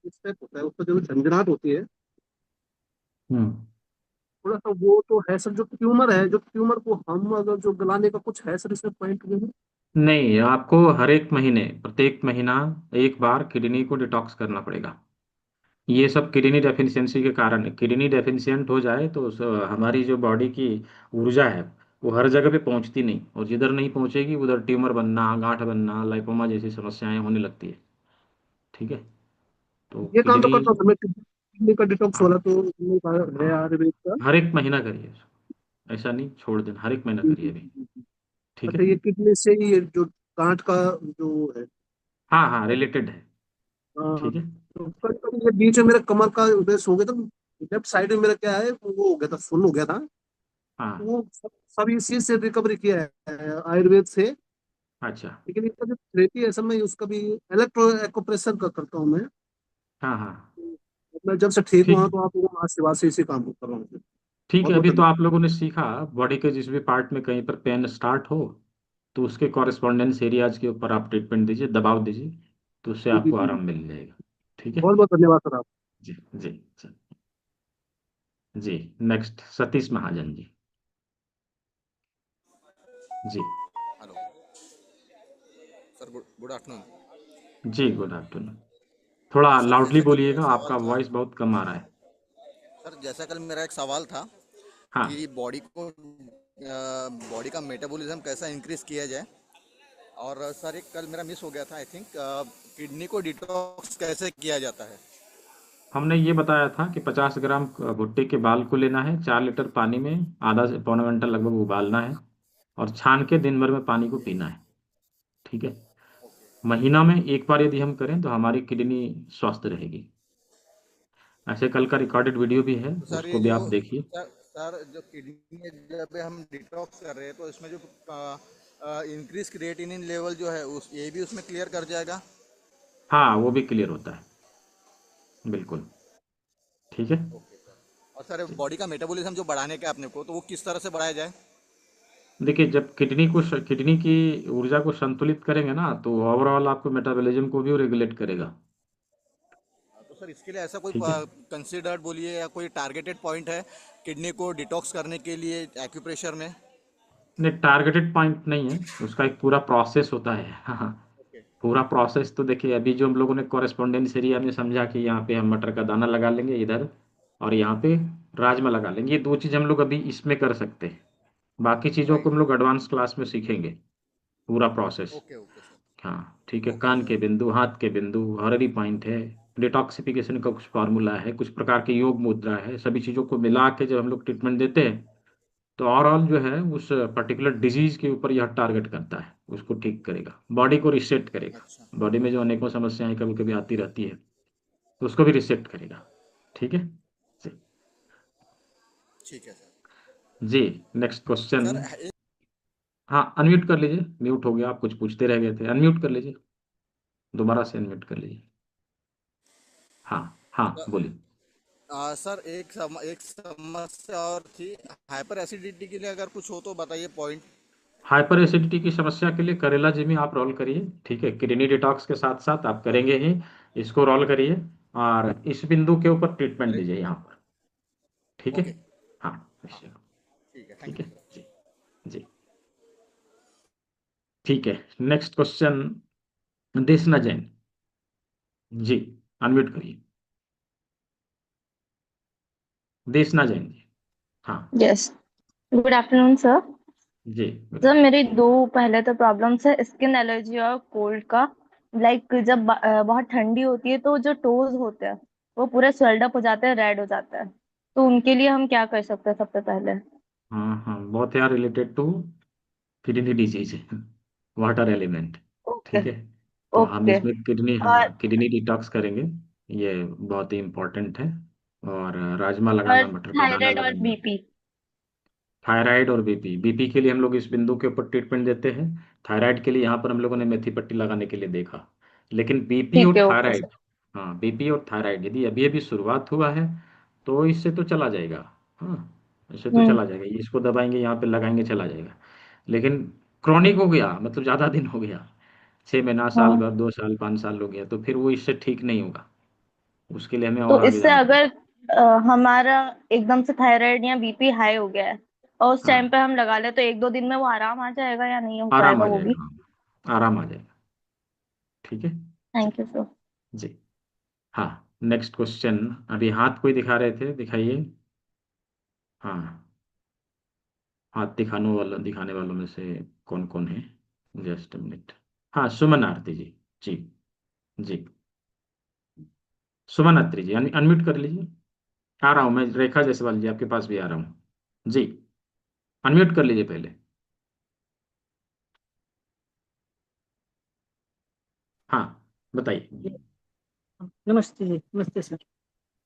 स्टेप होता है उसका जो झंझनाहट होती है, हम्म। थोड़ा सा वो तो है सर। जो ट्यूमर है, जो ट्यूमर को हम अगर जो गलाने का कुछ है सर इसमें पॉइंट नहीं? नहीं, आपको हर एक महीने, प्रत्येक महीना एक बार किडनी को डिटॉक्स करना पड़ेगा। ये सब किडनी डेफिशिएंसी के कारण है। किडनी डेफिशिएंट हो जाए तो हमारी जो बॉडी की ऊर्जा है वो हर जगह पे पहुंचती नहीं, और जिधर नहीं पहुंचेगी उधर ट्यूमर बनना, गांठ बनना, लाइपोमा जैसी समस्याएं होने लगती है। ठीक है। तो ये काम तो किडनी, करता हूँ सर मैं, किडनी का डिटॉक्स हाँ वाला तो मेरे पास है हाँ, आयुर्वेद का। हर एक महीना करिए, ऐसा नहीं छोड़ देना, हर एक महीना जी, करिए जी, अभी। जी, जी। ठीक अच्छा, है। ये किडनी से ही ये जो गांठ का जो है। हाँ हाँ, रिलेटेड है। हाँ, ठीक है। तो कभी कभी ये बीच में मेरे कमर का उधर हो गया था, लेफ्ट साइड में मेरा क्या है वो हो गया था, फुल हो गया था। तो हाँ। वो सब इसी से रिकवरी किया है आयुर्वेद से। अच्छा। लेकिन इसका जो थेरेपी है सर, मैं उसका भी इलेक्ट्रो एक्यूप्रेशर का करता हूँ मैं। हाँ हाँ। मैं जब से ठीक ठीक हुआ है। तो आप लोगों को आशीर्वाद से इसी काम को कर रहा हूँ। ठीक बहुत है, बहुत अभी तो धन्यवाद। आप लोगों ने सीखा, बॉडी के जिस भी पार्ट में कहीं पर पेन स्टार्ट हो तो उसके कॉरेस्पॉन्डेंस एरियाज के ऊपर आप ट्रीटमेंट दीजिए, दबाव दीजिए, तो उससे जी जी आपको जी आराम मिल जाएगा। ठीक है। बहुत बहुत धन्यवाद सर आप। जी जी जी। जी नेक्स्ट सतीश महाजन जी। जी हेलो सर, गुड आफ्टरनून। जी गुड आफ्टरनून। थोड़ा सर लाउडली जैसा कल मेरा बोलिएगा, एक सवाल आपका था, वॉइस बहुत कम आ रहा है। सर जैसा कल मेरा एक सवाल था हाँ, कि बॉडी का मेटाबॉलिज्म कैसा इंक्रीज किया जाए, और सर एक कल मेरा मिस हो गया था, आई थिंक किडनी को डिटॉक्स कैसे किया जाता है। हमने ये बताया था कि 50 ग्राम भुट्टे के बाल को लेना है, 4 लीटर पानी में आधा से पौना घंटा लगभग उबालना है, और छान के दिन भर में पानी को पीना है। ठीक है। महीना में एक बार यदि हम करें तो हमारी किडनी स्वस्थ रहेगी। ऐसे कल का रिकॉर्डेड वीडियो भी है, तो सर उसको ये भी जो आप देखिए। सर जो किडनी जब हम डिटॉक्स कर रहे हैं तो इसमें जो इंक्रीज क्रिएटिनिन लेवल जो है उस ये भी उसमें क्लियर कर जाएगा। हाँ, वो भी क्लियर होता है, बिल्कुल। ठीक है। Okay sir. और सर जी। बॉडी का मेटाबॉलिज्म जो बढ़ाने का अपने को, तो वो किस तरह से बढ़ाया जाए। देखिए, जब किडनी की ऊर्जा को संतुलित करेंगे ना, तो ओवरऑल आपको मेटाबॉलिज्म को भी रेगुलेट करेगा। तो सर इसके लिए ऐसा कोई ठीक है। कंसिडर्ड बोलिए या कोई टारगेटेड पॉइंट है किडनी को डिटॉक्स करने के लिए एक्यूप्रेशर में। नहीं, टारगेटेड पॉइंट नहीं है, उसका एक पूरा प्रोसेस होता है। हाँ, ओके। पूरा प्रोसेस तो देखिए, अभी जो हम लोगों ने कॉरेस्पॉन्डेंस एरिया में समझा कि यहाँ पे हम मटर का दाना लगा लेंगे इधर, और यहाँ पे राजमा लगा लेंगे, ये दो चीज़ हम लोग अभी इसमें कर सकते हैं। बाकी चीज़ों को राइट। हम लोग एडवांस क्लास में सीखेंगे, पूरा प्रोसेस। Okay okay sir. हाँ ठीक है। ओके कान सर। के बिंदु, हाथ के बिंदु, हररी पॉइंट है, डिटॉक्सिफिकेशन का कुछ फार्मूला है, कुछ प्रकार के योग मुद्रा है, सभी चीज़ों को मिला के जब हम लोग ट्रीटमेंट देते हैं, तो ओवरऑल जो है उस पर्टिकुलर डिजीज के ऊपर यह टारगेट करता है, उसको ठीक करेगा, बॉडी को रिसेट करेगा। अच्छा। बॉडी में जो अनेकों समस्याएं कभी कभी आती रहती है, तो उसको भी रिसेट करेगा। ठीक है। जी। ठीक है सर। जी नेक्स्ट क्वेश्चन। सर हाँ, अनम्यूट कर लीजिए, म्यूट हो गया, आप कुछ पूछते रह गए थे, अनम्यूट कर लीजिए, दोबारा से अनम्यूट कर लीजिए। हाँ हाँ बोलिए। सर एक समस्या और थी, हाइपर एसिडिटी के लिए अगर कुछ हो तो बताइए पॉइंट। हाइपर एसिडिटी की समस्या के लिए करेला जिमी आप रोल करिए। ठीक है, किडनी डिटॉक्स के साथ साथ आप करेंगे ही, इसको रोल करिए, और इस बिंदु के ऊपर ट्रीटमेंट अरे दीजिए यहाँ पर। ठीक है। ओके। हाँ हाँ निश्चय। ठीक है, थैंक ठीक यू है। सर। जी जी। ठीक है। नेक्स्ट क्वेश्चन, देशना जैन जी, अनम्यूट करिए। देशना जैन जी। हाँ। Yes, good afternoon sir. जी गुड सर आफ्टरनून। मेरी दो पहले तो प्रॉब्लम्स है, स्किन एलर्जी और कोल्ड का। लाइक जब बहुत ठंडी होती है तो जो टोज होते हैं वो पूरे स्वेल्ड अप हो जाते हैं, रेड हो जाता है, तो उनके लिए हम क्या कर सकते हैं सबसे पहले। हाँ हाँ, बहुत यार रिलेटेड टू किडनी डिजीज है, वाटर एलिमेंट। ओके। ठीक है। तो हम ओके। इसमें किडनी, और हाँ किडनी डिटॉक्स करेंगे, ये बहुत ही इम्पोर्टेंट है। और राजमा और लगाना, मटर का दाना थायराइड और लगाना। बीपी। थायराइड और बीपी, बीपी के लिए हम लोग इस बिंदु के ऊपर ट्रीटमेंट देते हैं। थायराइड के लिए यहाँ पर हम लोगों ने मेथी पट्टी लगाने के लिए देखा। लेकिन बीपी ठीक और है, ओके थायराइड, सर। हाँ बीपी और थायराइड यदि अभी अभी शुरुआत हुआ है, तो इससे तो चला जाएगा। हाँ, इससे तो हम्म। चला जाएगा, इसको दबाएंगे यहाँ पे लगाएंगे चला जाएगा। लेकिन क्रॉनिक हो गया, मतलब ज़्यादा दिन हो गया, 6 महीना, साल हाँ, भर, 2 साल, 5 साल हो गया, तो फिर वो इससे ठीक नहीं होगा, उसके लिए हमें तो और आगे इससे जाना पड़ेगा। अगर हमारा एकदम से थायराइड या बीपी हाई हो गया है और उस टाइम हाँ, पे हम लगा ले, तो एक दो दिन में वो आराम आ जाएगा या नहीं हो आराम पाएगा आ वो भी। जाएगा, हाँ आराम आ जाएगा। ठीक है। जी थैंक यू सर। जी। हाँ नेक्स्ट क्वेश्चन, अभी हाथ कोई दिखा रहे थे, दिखाइए। हाँ, हाथ दिखाने वालों में से कौन कौन है, जस्ट मिनट। हाँ, सुमन आरती जी। जी जी। सुमन आरती जी, अनम्यूट कर लीजिए। आ रहा हूँ मैं, रेखा जायसवाल जी आपके पास भी आ रहा हूँ। जी, अनम्यूट कर लीजिए पहले। हाँ बताइए। नमस्ते जी, नमस्ते सर।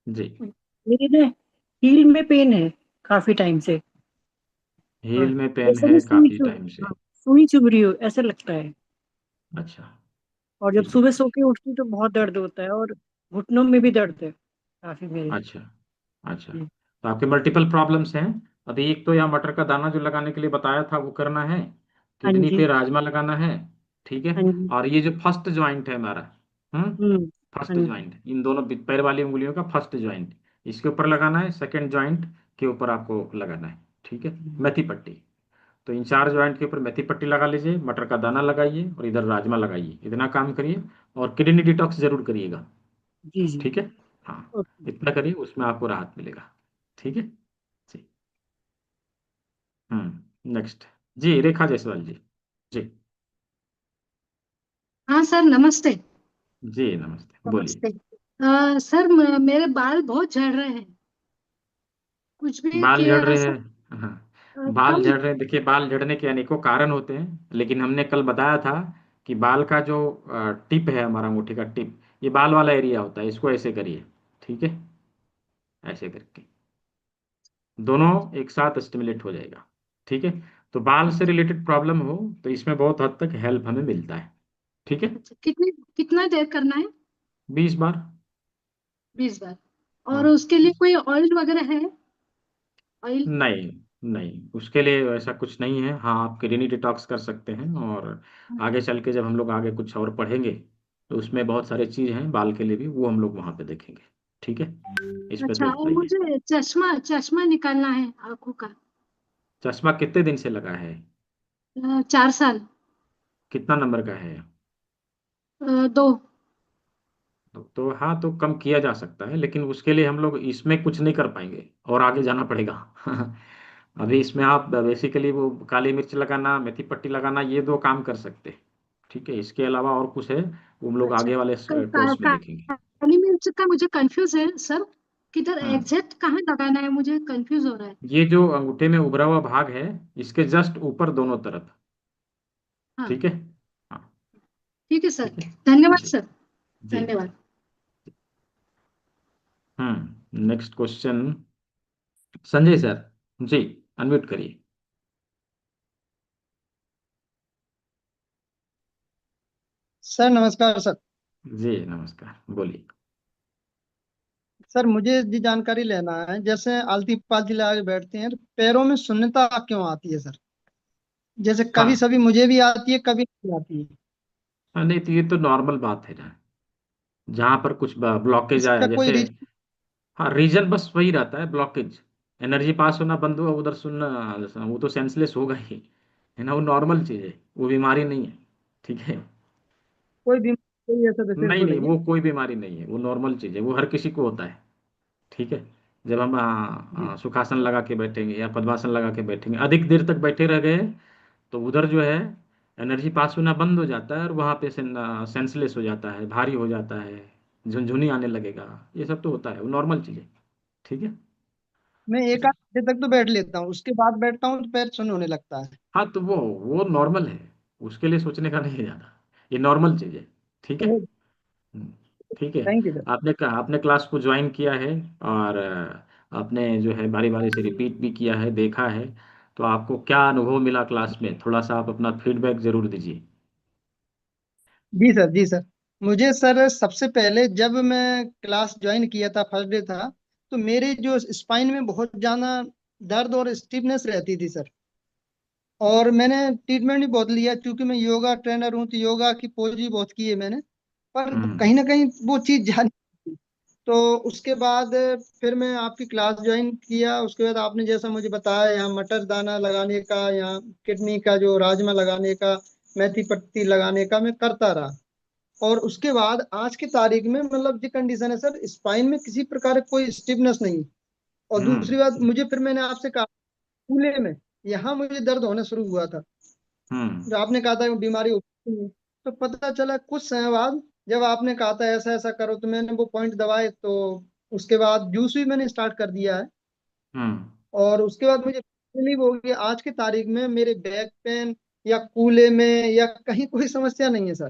जी। मेरी ना हील में पेन है काफी टाइम से। हाँ, हील में पेन जैसे है मैं काफी टाइम से। हाँ, सुई चुभ रही हो ऐसा लगता है। अच्छा। और जब ठीक है। सुबह सो के उठती तो बहुत दर्द होता है, और घुटनों में भी दर्द है काफी मेरे। अच्छा अच्छा, हम्म। तो आपके मल्टीपल प्रॉब्लम्स हैं। अभी एक तो यहाँ मटर का दाना जो लगाने के लिए बताया था वो करना है, हाँ किडनी जी। पे राजमा लगाना है, ठीक है। हाँ जी। और ये जो फर्स्ट ज्वाइंट है हमारा, हम्म। फर्स्ट हाँ जी। ज्वाइंट, इन दोनों पैर वाली उंगलियों का फर्स्ट ज्वाइंट, इसके ऊपर लगाना है, सेकंड ज्वाइंट के ऊपर आपको लगाना है, ठीक है। मेथी पट्टी। तो इन 4 ज्वाइंट के ऊपर मेथी पट्टी लगा लीजिए, मटर का दाना लगाइए और इधर राजमा लगाइए, इतना काम करिए। और किडनी डिटॉक्स जरूर करिएगा, जी जी। ठीक है। हाँ, ओके। इतना करिए, उसमें आपको राहत मिलेगा, ठीक है जी। नेक्स्ट। जी, रेखा जायसवाल जी। जी। हाँ सर, नमस्ते। जी नमस्ते, बोलिए। नमस्ते। सर, मेरे बाल बहुत झड़ रहे हैं। कुछ भी बाल झड़ किया रहे सर। हैं, हाँ। बाल कम। झड़ रहे हैं, देखिए बाल झड़ने के अनेकों कारण होते हैं, लेकिन हमने कल बताया था कि बाल का जो टिप है, हमारा अंगूठी का टिप, ये बाल वाला एरिया होता है, इसको ऐसे करिए, ठीक है। ऐसे करके दोनों एक साथ स्टिमुलेट हो जाएगा, ठीक है। तो बाल से रिलेटेड प्रॉब्लम हो तो इसमें बहुत हद तक हेल्प हमें मिलता है, ठीक है। अच्छा, कितना देर करना है? 20 बार। 20 बार। और हाँ। उसके लिए कोई ऑयल वगैरह है? ऑयल? नहीं, नहीं, उसके लिए ऐसा कुछ नहीं है। हाँ, आप किडनी डिटॉक्स कर सकते हैं, और आगे चल के जब हम लोग आगे कुछ और पढ़ेंगे तो उसमें बहुत सारे चीज़ हैं बाल के लिए भी, वो हम लोग वहाँ पे देखेंगे, ठीक है। इस पे अच्छा, तो और इतना ही है। मुझे चश्मा चश्मा निकालना है आंखों का। चश्मा कितने दिन से लगा है? 4 साल। कितना नंबर का है? 2। तो हाँ, तो कम किया जा सकता है, लेकिन उसके लिए हम लोग इसमें कुछ नहीं कर पाएंगे, और आगे जाना पड़ेगा। अभी इसमें आप बेसिकली वो काली मिर्च लगाना, मेथी पट्टी लगाना, ये 2 काम कर सकते हैं, ठीक है। इसके अलावा और कुछ है, वो हम लोग अच्छा, आगे वाले कोर्स में देखेंगे। काली मिर्च का मुझे कंफ्यूज है सर। किधर हम्म एग्जैक्ट कहाँ लगाना है? मुझे कंफ्यूज हो रहा है। ये जो अंगूठे में उभरा हुआ भाग है, इसके जस्ट ऊपर दोनों तरफ, हाँ। ठीक है। हाँ, ठीक है सर। ठीक है धन्यवाद जी। सर। जी। धन्यवाद। Next question, Sanjay sir. जी, अनम्यूट करिए। सर नमस्कार सर। जी नमस्कार, बोलिए। सर मुझे ये जानकारी लेना है, जैसे आलती पालती लगा के बैठते हैं तो पैरों में शून्यता क्यों आती है सर? जैसे कभी हाँ, सभी मुझे भी आती है, कभी नहीं आती है। हाँ, नहीं तो ये तो नॉर्मल बात है ना, जहाँ पर कुछ ब्लॉकेज आया इसका कोई जैसे। रीजन? हाँ, रीजन बस वही रहता है, ब्लॉकेज। एनर्जी पास होना बंद हुआ, उधर सुनना, वो तो सेंसलेस होगा ही, है ना, वो नॉर्मल चीज़ है, वो बीमारी नहीं है, ठीक है। कोई भी कोई ऐसा विशेष नहीं, वो नहीं, नहीं है? वो कोई बीमारी नहीं है, वो नॉर्मल चीज़ है, वो हर किसी को होता है, ठीक है। जब हम जी। सुखासन लगा के बैठेंगे या पद्मासन लगा के बैठेंगे, अधिक देर तक बैठे रह गए, तो उधर जो है एनर्जी पास होना बंद हो जाता है, और वहाँ पे सेंसलेस हो जाता है, भारी हो जाता है, झुनझुनी आने लगेगा, ये सब तो होता है, वो नॉर्मल चीज़ है, ठीक है मैं एक जी। आध घंटे तक तो बैठ लेता हूँ, उसके बाद बैठता हूँ तो पैर सुन्न होने लगता है। हाँ, तो वो नॉर्मल है, उसके लिए सोचने का नहीं है ज़्यादा, ये नॉर्मल चीज़ है, ठीक है। हम्म, ठीक है। Thank you sir. आपने क्लास को ज्वाइन किया है, और आपने जो है बारी बारी से रिपीट भी किया है, देखा है, तो आपको क्या अनुभव मिला क्लास में, थोड़ा सा आप अपना फीडबैक जरूर दीजिए। जी सर, जी सर। मुझे सर सबसे पहले जब मैं क्लास ज्वाइन किया था, फर्स्ट डे था, तो मेरे जो स्पाइन में बहुत ज्यादा दर्द और स्टिफनेस रहती थी सर। और मैंने ट्रीटमेंट भी बहुत लिया, क्योंकि मैं योगा ट्रेनर हूँ, तो योगा की पोज भी बहुत की है मैंने। पर हम्म कहीं ना कहीं वो चीज जा नहीं। तो उसके बाद फिर मैं आपकी क्लास ज्वाइन किया। उसके बाद आपने जैसा मुझे बताया, यहाँ मटर दाना लगाने का, यहाँ किडनी का जो राजमा लगाने का, मेथी पत्ती लगाने का मैं करता रहा। और उसके बाद आज की तारीख में मतलब जो कंडीशन है सर, स्पाइन में किसी प्रकार का कोई स्टिफनेस नहीं। और दूसरी बात, हम्म मुझे फिर मैंने आपसे कहा, कूल्हे में यहाँ मुझे दर्द होना शुरू हुआ था। हम्म जो आपने कहा था कि बीमारी होती है, तो पता चला कुछ समय बाद, जब आपने कहा था ऐसा ऐसा करो, तो मैंने वो पॉइंट दबाए। तो उसके बाद जूस भी मैंने स्टार्ट कर दिया है। हम्म और उसके बाद मुझे रिलीव हो गया। आज की तारीख में मेरे बैक पेन या कूल्हे में या कहीं कोई समस्या नहीं है सर।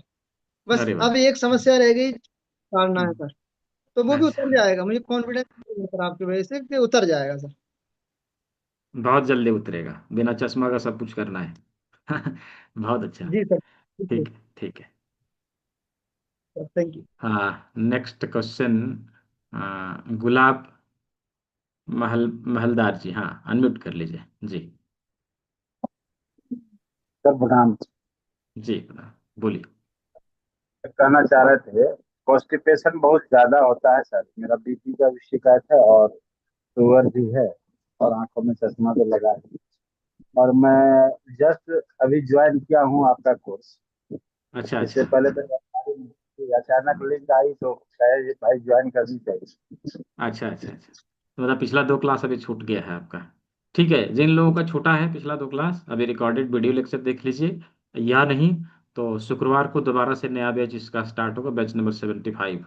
बस अरे वाह। अब एक समस्या रह गई, टालना है हम्म, सर। तो वो भी अच्छा, उतर जाएगा, मुझे कॉन्फिडेंस है सर आपकी वजह से कि उतर जाएगा सर। बहुत जल्दी उतरेगा, बिना चश्मा का सब कुछ करना है। बहुत अच्छा। जी सर, ठीक है ठीक है, ठीक है। Sir, thank you. हाँ, नेक्स्ट क्वेश्चन, गुलाब महलदार जी, हाँ, अनम्यूट कर लीजिए जी। सर प्रणाम। जी बोलिए। कहना चाह रहे थे, कॉन्स्टिपेशन बहुत ज्यादा होता है सर। मेरा बीपी का भी शिकायत है और शुगर भी है, और आंखों में चश्मा भी लगा है। और मैं जस्ट अभी ज्वाइन किया हूँ आपका कोर्स। अच्छा इससे अच्छा पहले तो जानकारी नहीं थी, अचानक लिंक आई तो कहे भाई ज्वाइन करनी चाहिए। अच्छा अच्छा अच्छा। तो मतलब पिछला 2 क्लास अभी छूट गया है आपका। ठीक है, जिन लोगों का छूटा है पिछला 2 क्लास, अभी रिकॉर्डेड वीडियो लेक्चर देख लीजिए, या नहीं तो शुक्रवार को दोबारा से नया बैच इसका स्टार्ट होगा, बैच नंबर 75।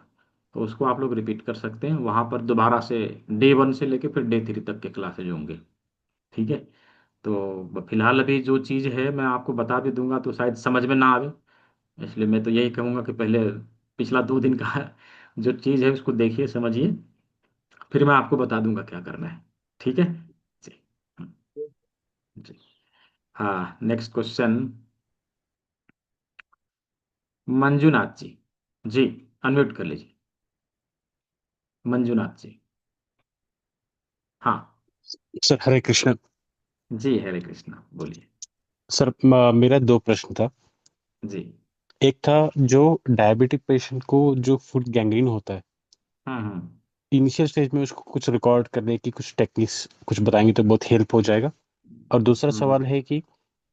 तो उसको आप लोग रिपीट कर सकते हैं, वहाँ पर दोबारा से डे 1 से लेके फिर डे 3 तक के क्लासेज होंगे। ठीक है। तो फिलहाल अभी जो चीज़ है मैं आपको बता भी दूंगा तो शायद समझ में ना आवे, इसलिए मैं तो यही कहूँगा कि पहले पिछला 2 दिन का जो चीज़ है उसको देखिए समझिए, फिर मैं आपको बता दूंगा क्या करना है। ठीक है जी। हम्म, जी। हाँ, नेक्स्ट क्वेश्चन। मंजूनाथ जी। जी, अनम्यूट कर लीजिए। मंजूनाथ जी। हाँ। सर हरे कृष्ण। जी हरे कृष्णा, बोलिए। सर मेरा दो प्रश्न था। जी। एक था, जो डायबिटिक पेशेंट को जो फूड गैंग्रीन होता है, हम्म। इनिशियल स्टेज में उसको कुछ रिकॉर्ड करने की कुछ टेक्निक्स कुछ बताएंगे तो बहुत हेल्प हो जाएगा। और दूसरा हम्म। सवाल है कि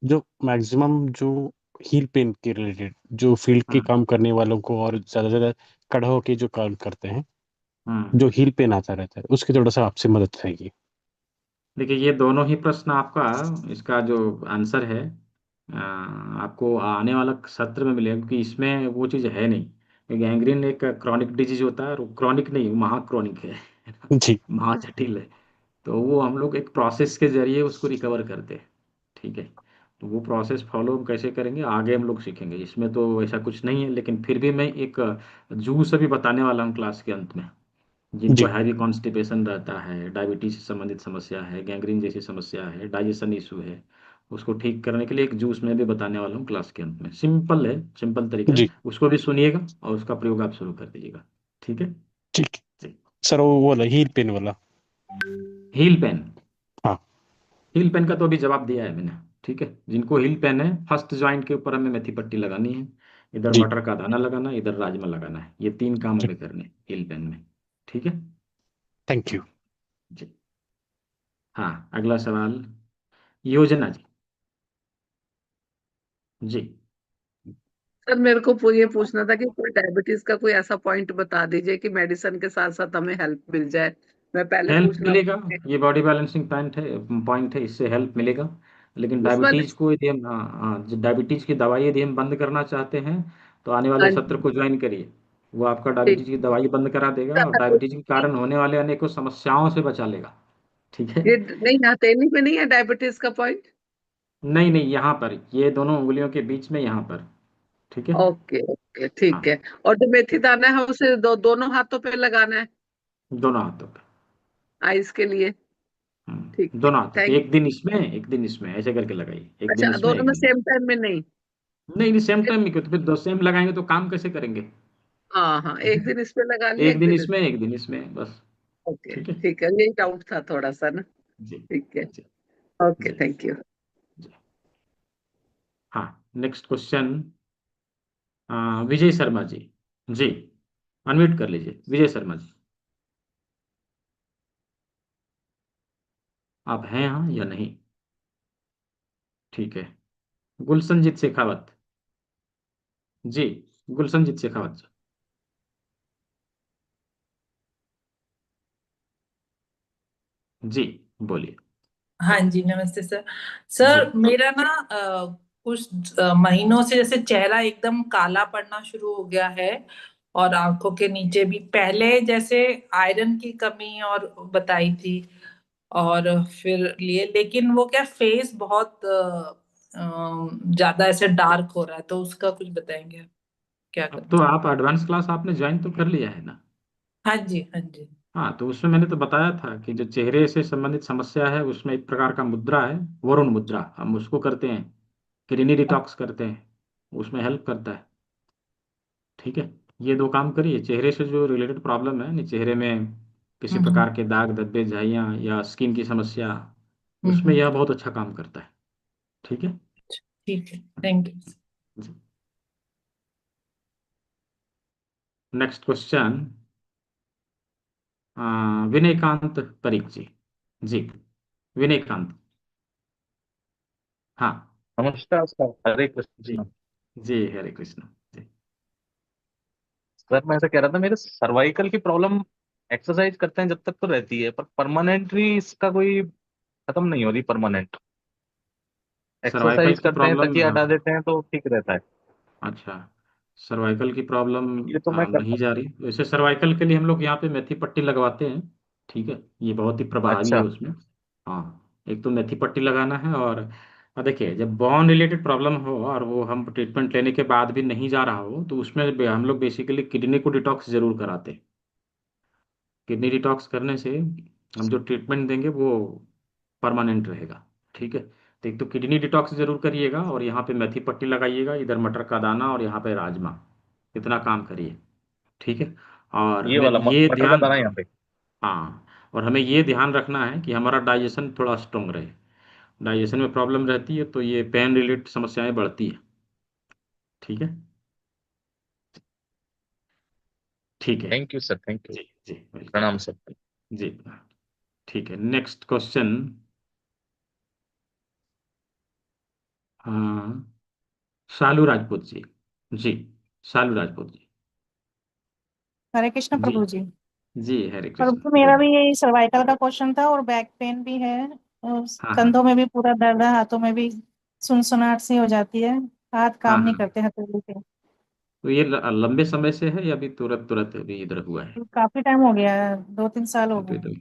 जो मैक्सिमम जो हील पेन के रिलेटेड जो फील्ड के हम्म। काम करने वालों को और ज़्यादा से ज़्यादा खड़ा होके जो काम करते हैं, हम्म। जो हील पेन आता रहता है, उसकी थोड़ा सा आपसे मदद चाहिए। देखिए, ये दोनों ही प्रश्न आपका, इसका जो आंसर है आपको आने वाला सत्र में मिलेगा, क्योंकि इसमें वो चीज़ है नहीं। गैंग्रीन एक क्रॉनिक डिजीज होता है, और क्रॉनिक नहीं, महाक्रॉनिक है जी। महाजटिल है। तो वो हम लोग एक प्रोसेस के जरिए उसको रिकवर करते हैं। ठीक है। तो वो प्रोसेस फॉलो हम कैसे करेंगे आगे हम लोग सीखेंगे, इसमें तो ऐसा कुछ नहीं है, लेकिन फिर भी मैं एक जूस अभी बताने वाला हूँ क्लास के अंत में। जिनको जी। हैवी कॉन्स्टिपेशन रहता है, डायबिटीज से संबंधित समस्या है, गैंग्रीन जैसी समस्या है, डाइजेशन इशू है, उसको ठीक करने के लिए एक जूस मैं भी बताने वाला हूँ क्लास के अंत में। सिंपल है, सिंपल तरीका है, जी। उसको भी सुनिएगा और उसका प्रयोग आप शुरू कर दीजिएगा। ठीक है ठीक। जी। सर वो वाला हील पेन वाला। Heal pen. हाँ। हील पेन का तो अभी जवाब दिया है मैंने। ठीक है, जिनको हील पेन है, फर्स्ट ज्वाइंट के ऊपर हमें मेथी पट्टी लगानी है, इधर जी। मटर का दाना लगाना है, इधर राजमा लगाना है, ये 3 काम हमें करने हैं हील पेन में। ठीक है। Thank you. हम्म, जी। हाँ, अगला सवाल। योजना जी। जी। सर मेरे को ये पूछना था कि कोई डायबिटीज का कोई ऐसा पॉइंट बता दीजिए कि मेडिसिन के साथ साथ हमें हेल्प मिल जाए। मैं पहले हेल्प पूछना मिलेगा, ये बॉडी बैलेंसिंग पॉइंट है, इससे हेल्प मिलेगा। लेकिन उस वाले। डायबिटीज को यदि हम, हाँ हाँ, जो डायबिटीज की दवाई यदि हम बंद करना चाहते हैं तो आने वाले हाँ सत्र जी। को ज्वाइन करिए। वो आपका ठीक। डायबिटीज की दवाई बंद करा देगा और डायबिटीज के कारण होने वाले अनेकों समस्याओं से बचा लेगा। ठीक है। ये नहीं, हथेली में नहीं है डायबिटीज का पॉइंट? नहीं नहीं, यहाँ पर ये दोनों उंगलियों के बीच में, यहाँ पर। ठीक है। ओके ओके ठीक हाँ, है। और जो मेथी दाना है उसे दोनों हाथों पे लगाना है दोनों हाथों पे। आइस के लिए? ठीक है, दोनों हाथों पे, थैंक। एक दिन इसमें एक दिन इसमें, ऐसे करके लगाइए, एक दिन अच्छा, इसमें दोनों एक में दिन। सेम टाइम में नहीं? नहीं नहीं, सेम टाइम में क्यों, तो फिर दो सेम लगाएंगे तो काम कैसे करेंगे। हाँ हाँ, एक दिन इस पे लगा लिया, एक एक दिन दिन इस। इसमें एक दिन इसमें, बस। ओके ठीक है। ठीक है, यही डाउट था थोड़ा सा ना। जी ठीक है। जी ओके, जी थैंक यू। जी। हाँ, नेक्स्ट क्वेश्चन। विजय शर्मा जी। जी, अनम्यूट कर लीजिए विजय शर्मा जी। आप हैं यहाँ या नहीं? ठीक है। गुलशनजीत शेखावत। जी, गुलशनजीत शेखावत जी। जी, बोलिए। हाँ जी, नमस्ते सर। जी। सर मेरा ना कुछ महीनों से जैसे चेहरा एकदम काला पड़ना शुरू हो गया है, और आंखों के नीचे भी। पहले जैसे आयरन की कमी और बताई थी, और फिर लिए, लेकिन वो क्या फेस बहुत ज्यादा ऐसे डार्क हो रहा है, तो उसका कुछ बताएंगे क्या अब करना तो चाहिए? आप एडवांस क्लास आपने ज्वाइन तो कर लिया है ना? हाँ जी, हाँ जी। हाँ, तो उसमें मैंने तो बताया था कि जो चेहरे से संबंधित समस्या है उसमें एक प्रकार का मुद्रा है, वरुण मुद्रा, हम उसको करते हैं, किडनी डिटॉक्स करते हैं, उसमें हेल्प करता है। ठीक है। ये 2 काम करिए, चेहरे से जो रिलेटेड प्रॉब्लम है, नहीं चेहरे में किसी हम्म प्रकार के दाग धब्बे झाइयाँ या स्किन की समस्या, हम्म उसमें हम्म। यह बहुत अच्छा काम करता है। ठीक है। ठीक है, थैंक यू। जी। Next question, Vinaykant Parikh ji. जी, विनयकांत। हाँ। नमस्कार सर, हरे जी। कृष्ण। जी, हरे कृष्ण। जी। सर मैं ऐसा कह रहा था, मेरे सर्वाइकल की प्रॉब्लम एक्सरसाइज करते हैं जब तक तो रहती है, पर परमानेंटली इसका कोई खत्म नहीं हो रही परमानेंट। सर्वाइकल एक्सरसाइज की करते हैं, प्रॉब्लम, तकिया हटा देते हैं तो ठीक रहता है। अच्छा, सर्वाइकल की प्रॉब्लम ये तो मैं नहीं करता। जा रही। वैसे सर्वाइकल के लिए हम लोग यहाँ पे मेथी पट्टी लगवाते हैं। ठीक है, ये बहुत ही प्रभावी है अच्छा। उसमें। हाँ, एक तो मेथी पट्टी लगाना है, और देखिए, जब बॉन रिलेटेड प्रॉब्लम हो और वो हम ट्रीटमेंट लेने के बाद भी नहीं जा रहा हो, तो उसमें हम लोग बेसिकली किडनी को डिटॉक्स जरूर कराते हैं। किडनी डिटॉक्स करने से हम जो ट्रीटमेंट देंगे वो परमानेंट रहेगा। ठीक है, तो एक तो किडनी डिटॉक्स जरूर करिएगा, और यहाँ पे मेथी पट्टी लगाइएगा, इधर मटर का दाना और यहाँ पे राजमा, इतना काम करिए। ठीक है, और ये हमें वाला ये मटर का ध्यान, दाना यहाँ पे। हाँ, और हमें ये ध्यान रखना है कि हमारा डाइजेशन थोड़ा स्ट्रोंग रहे। डाइजेशन में प्रॉब्लम रहती है तो ये पेन रिलेटेड समस्याएं बढ़ती है। ठीक है। ठीक है। Thank you sir, thank you. जी। जी, वेलकम। प्रणाम सर। जी। ठीक है, नेक्स्ट क्वेश्चन। हाँ, शालू राजपूत जी। जी, शालू राजपूत जी। हरे कृष्ण जी। प्रभु जी। जी, हरे प्रभु कृष्ण, जी, मेरा बोलिए। भी यही सर्वाइकल का क्वेश्चन था और बैक पेन भी है, और हाँ, हाँ। कंधों में भी पूरा दर्द है, हाथों में भी सुनसुनाहट सी हो जाती है, हाथ हाँ, काम नहीं हाँ। करते हथेली पे। तो ये लंबे समय से है या अभी तुरंत तुरंत अभी इधर हुआ है? काफी टाइम हो गया है, 2-3 साल हो तो गए।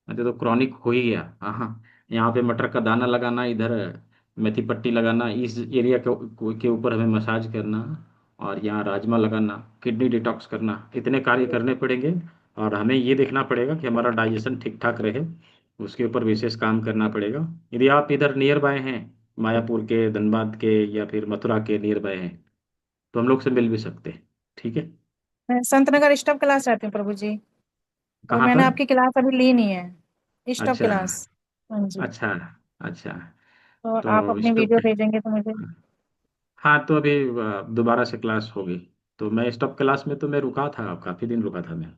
अच्छा, तो क्रॉनिक हो ही गया। हाँ, हाँ। यहाँ पे मटर का दाना लगाना, इधर मेथी पट्टी लगाना, इस एरिया के ऊपर हमें मसाज करना, और यहाँ राजमा लगाना, किडनी डिटॉक्स करना, इतने कार्य करने पड़ेंगे। और हमें ये देखना पड़ेगा कि हमारा डाइजेशन ठीक ठाक रहे, उसके ऊपर विशेष काम करना पड़ेगा। यदि आप इधर नियर बाय हैं, मायापुर के, धनबाद के या फिर मथुरा के नियर बाय हैं, तो हम लोग से मिल भी सकते हैं। ठीक है। मैं संत नगर स्टॉप क्लास जाती हूँ प्रभु जी, और कहाँ मैंने पर? आपकी क्लास अभी ली नहीं है, स्टॉप अच्छा। क्लास। हाँ जी। अच्छा। अच्छा। तो आप तो अपनी स्टॉप, वीडियो भेजेंगे तो मुझे। हाँ, तो अभी दोबारा से क्लास होगी। तो मैं स्टॉप क्लास में तो मैं रुका था, काफ़ी दिन रुका था मैं।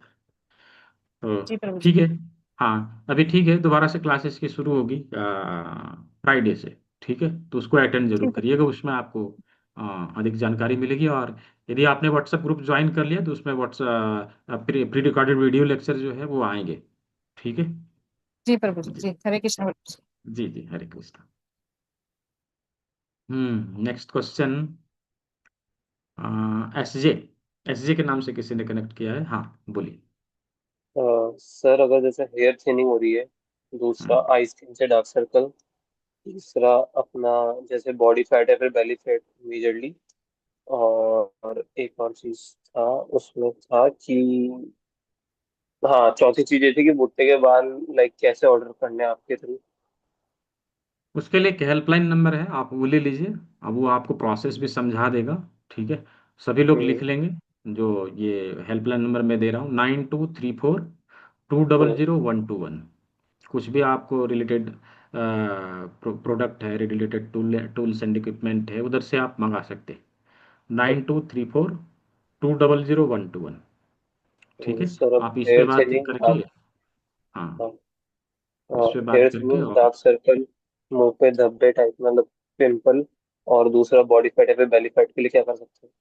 तो जी प्रभु जी। ठीक है। हाँ, अभी ठीक है, दोबारा से क्लासेस की शुरू होगी फ्राइडे से। ठीक है, तो उसको अटेंड जरूर ठीक है। करिएगा, उसमें आपको अधिक जानकारी मिलेगी। और यदि आपने व्हाट्सएप ग्रुप ज्वाइन कर लिया तो उसमें WhatsApp pre recorded video lecture जो है वो आएंगे। ठीक है। जी प्रभु जी, जी। जी हरे कृष्ण प्रभु जी। जी। जी, Hare Krishna. Next question, S J. S J के नाम से किसी ने कनेक्ट किया है। हाँ, बोलिए। सर अगर जैसे हेयर थिनिंग हो रही है, दूसरा हाँ। आई स्किन से डार्क सर्कल, तीसरा अपना जैसे बॉडी फैट है फिर बेली फैट मेजरली, और एक और चीज था उसमें था कि हाँ चौथी चीज ये थी कि भुट्टे के बाल लाइक कैसे ऑर्डर करने हैं आपके थ्रू। उसके लिए एक हेल्पलाइन नंबर है, आप वो ले लीजिए। अब वो आपको प्रोसेस भी समझा देगा। ठीक है, सभी लोग लिख हम्म। लेंगे। जो ये हेल्पलाइन नंबर मैं दे रहा हूँ, 9234 200 121। कुछ भी आपको रिलेटेड प्रोडक्ट है, रिलेटेड टूल्स एंड इक्विपमेंट है, उधर से आप मंगा सकते हैं। 9234 200 121। ठीक है, सर अब आप इस पे हेयर बात थिनिंग करके, हाँ, इस पे बात हेयर करके, थिनिंग और डार्क सर्कल, मुंह पे धब्बे टाइप मतलब पिंपल, और दूसरा बॉडी फैट है फिर बेली फैट के लिए क्या कर सकते हैं?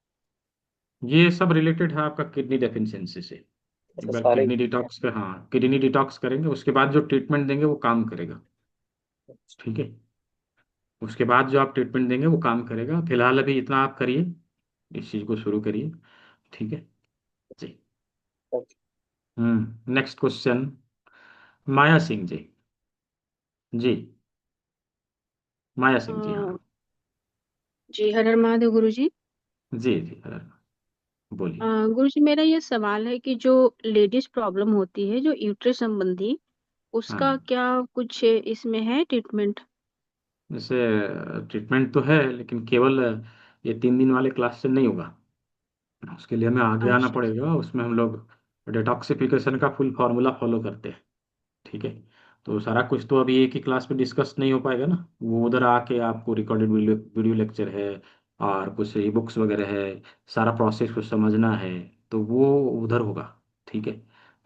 ये सब रिलेटेड है आपका किडनी डेफिशिएंसी से। एक अच्छा बार सारे। किडनी डिटॉक्स का, हाँ, किडनी डिटॉक्स करेंगे, उसके बाद जो ट्रीटमेंट देंगे वो काम करेगा। ठीक है, उसके बाद जो आप ट्रीटमेंट देंगे वो काम करेगा। फिलहाल अभी इतना आप करिए, इस चीज़ को शुरू करिए। ठीक है। जी। नेक्स्ट क्वेश्चन, माया सिंह जी। जी, माया सिंह जी। हाँ। अ, जी हर हर महादेव गुरु जी। जी। जी, बोलिए। गुरु जी, मेरा ये सवाल है कि जो लेडीज प्रॉब्लम होती है जो यूट्रस संबंधी, उसका हाँ, क्या कुछ इसमें है ट्रीटमेंट? जैसे ट्रीटमेंट तो है, लेकिन केवल ये 3 दिन वाले क्लास से नहीं होगा। उसके लिए हमें आगे आना अच्छा। पड़ेगा। उसमें हम लोग डिटॉक्सिफिकेशन का फुल फार्मूला फॉलो करते हैं। ठीक है, तो सारा कुछ तो अभी एक ही क्लास में डिस्कस नहीं हो पाएगा ना, वो उधर आके आपको रिकॉर्डेड वीडियो वीडियो लेक्चर है और कुछ ई बुक्स वगैरह है, सारा प्रोसेस को समझना है, तो वो उधर होगा। ठीक है।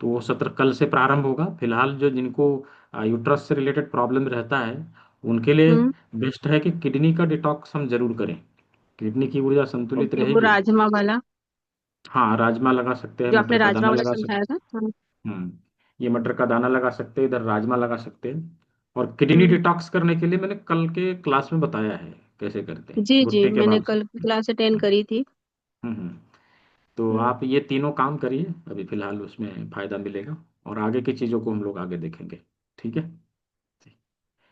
तो वो सत्र कल से प्रारंभ होगा। फिलहाल जो जिनको यूट्रस से रिलेटेड प्रॉब्लम रहता है उनके लिए हम्म। बेस्ट है कि किडनी का डिटॉक्स हम जरूर करें। किडनी की ऊर्जा संतुलित ओके, वो रहेगी। राजमा वाला हाँ, राजमा लगा सकते हैं, जो आपने मटर का राजमा दाना वाला लगा सकते। समझाया था। हाँ। ये मटर का दाना लगा सकते हैं, इधर राजमा लगा सकते हैं। और किडनी हम्म। डिटॉक्स करने के लिए मैंने कल के क्लास में बताया है कैसे करते हैं, जी जी, भुट्टे के मैंने भाव से। कल क्लास अटेंड करी थी। हम्म हम्म। तो हम्म। आप ये तीनों काम करिए, अभी फिलहाल उसमें फायदा मिलेगा। और आगे की चीज़ों को हम लोग आगे देखेंगे। ठीक है।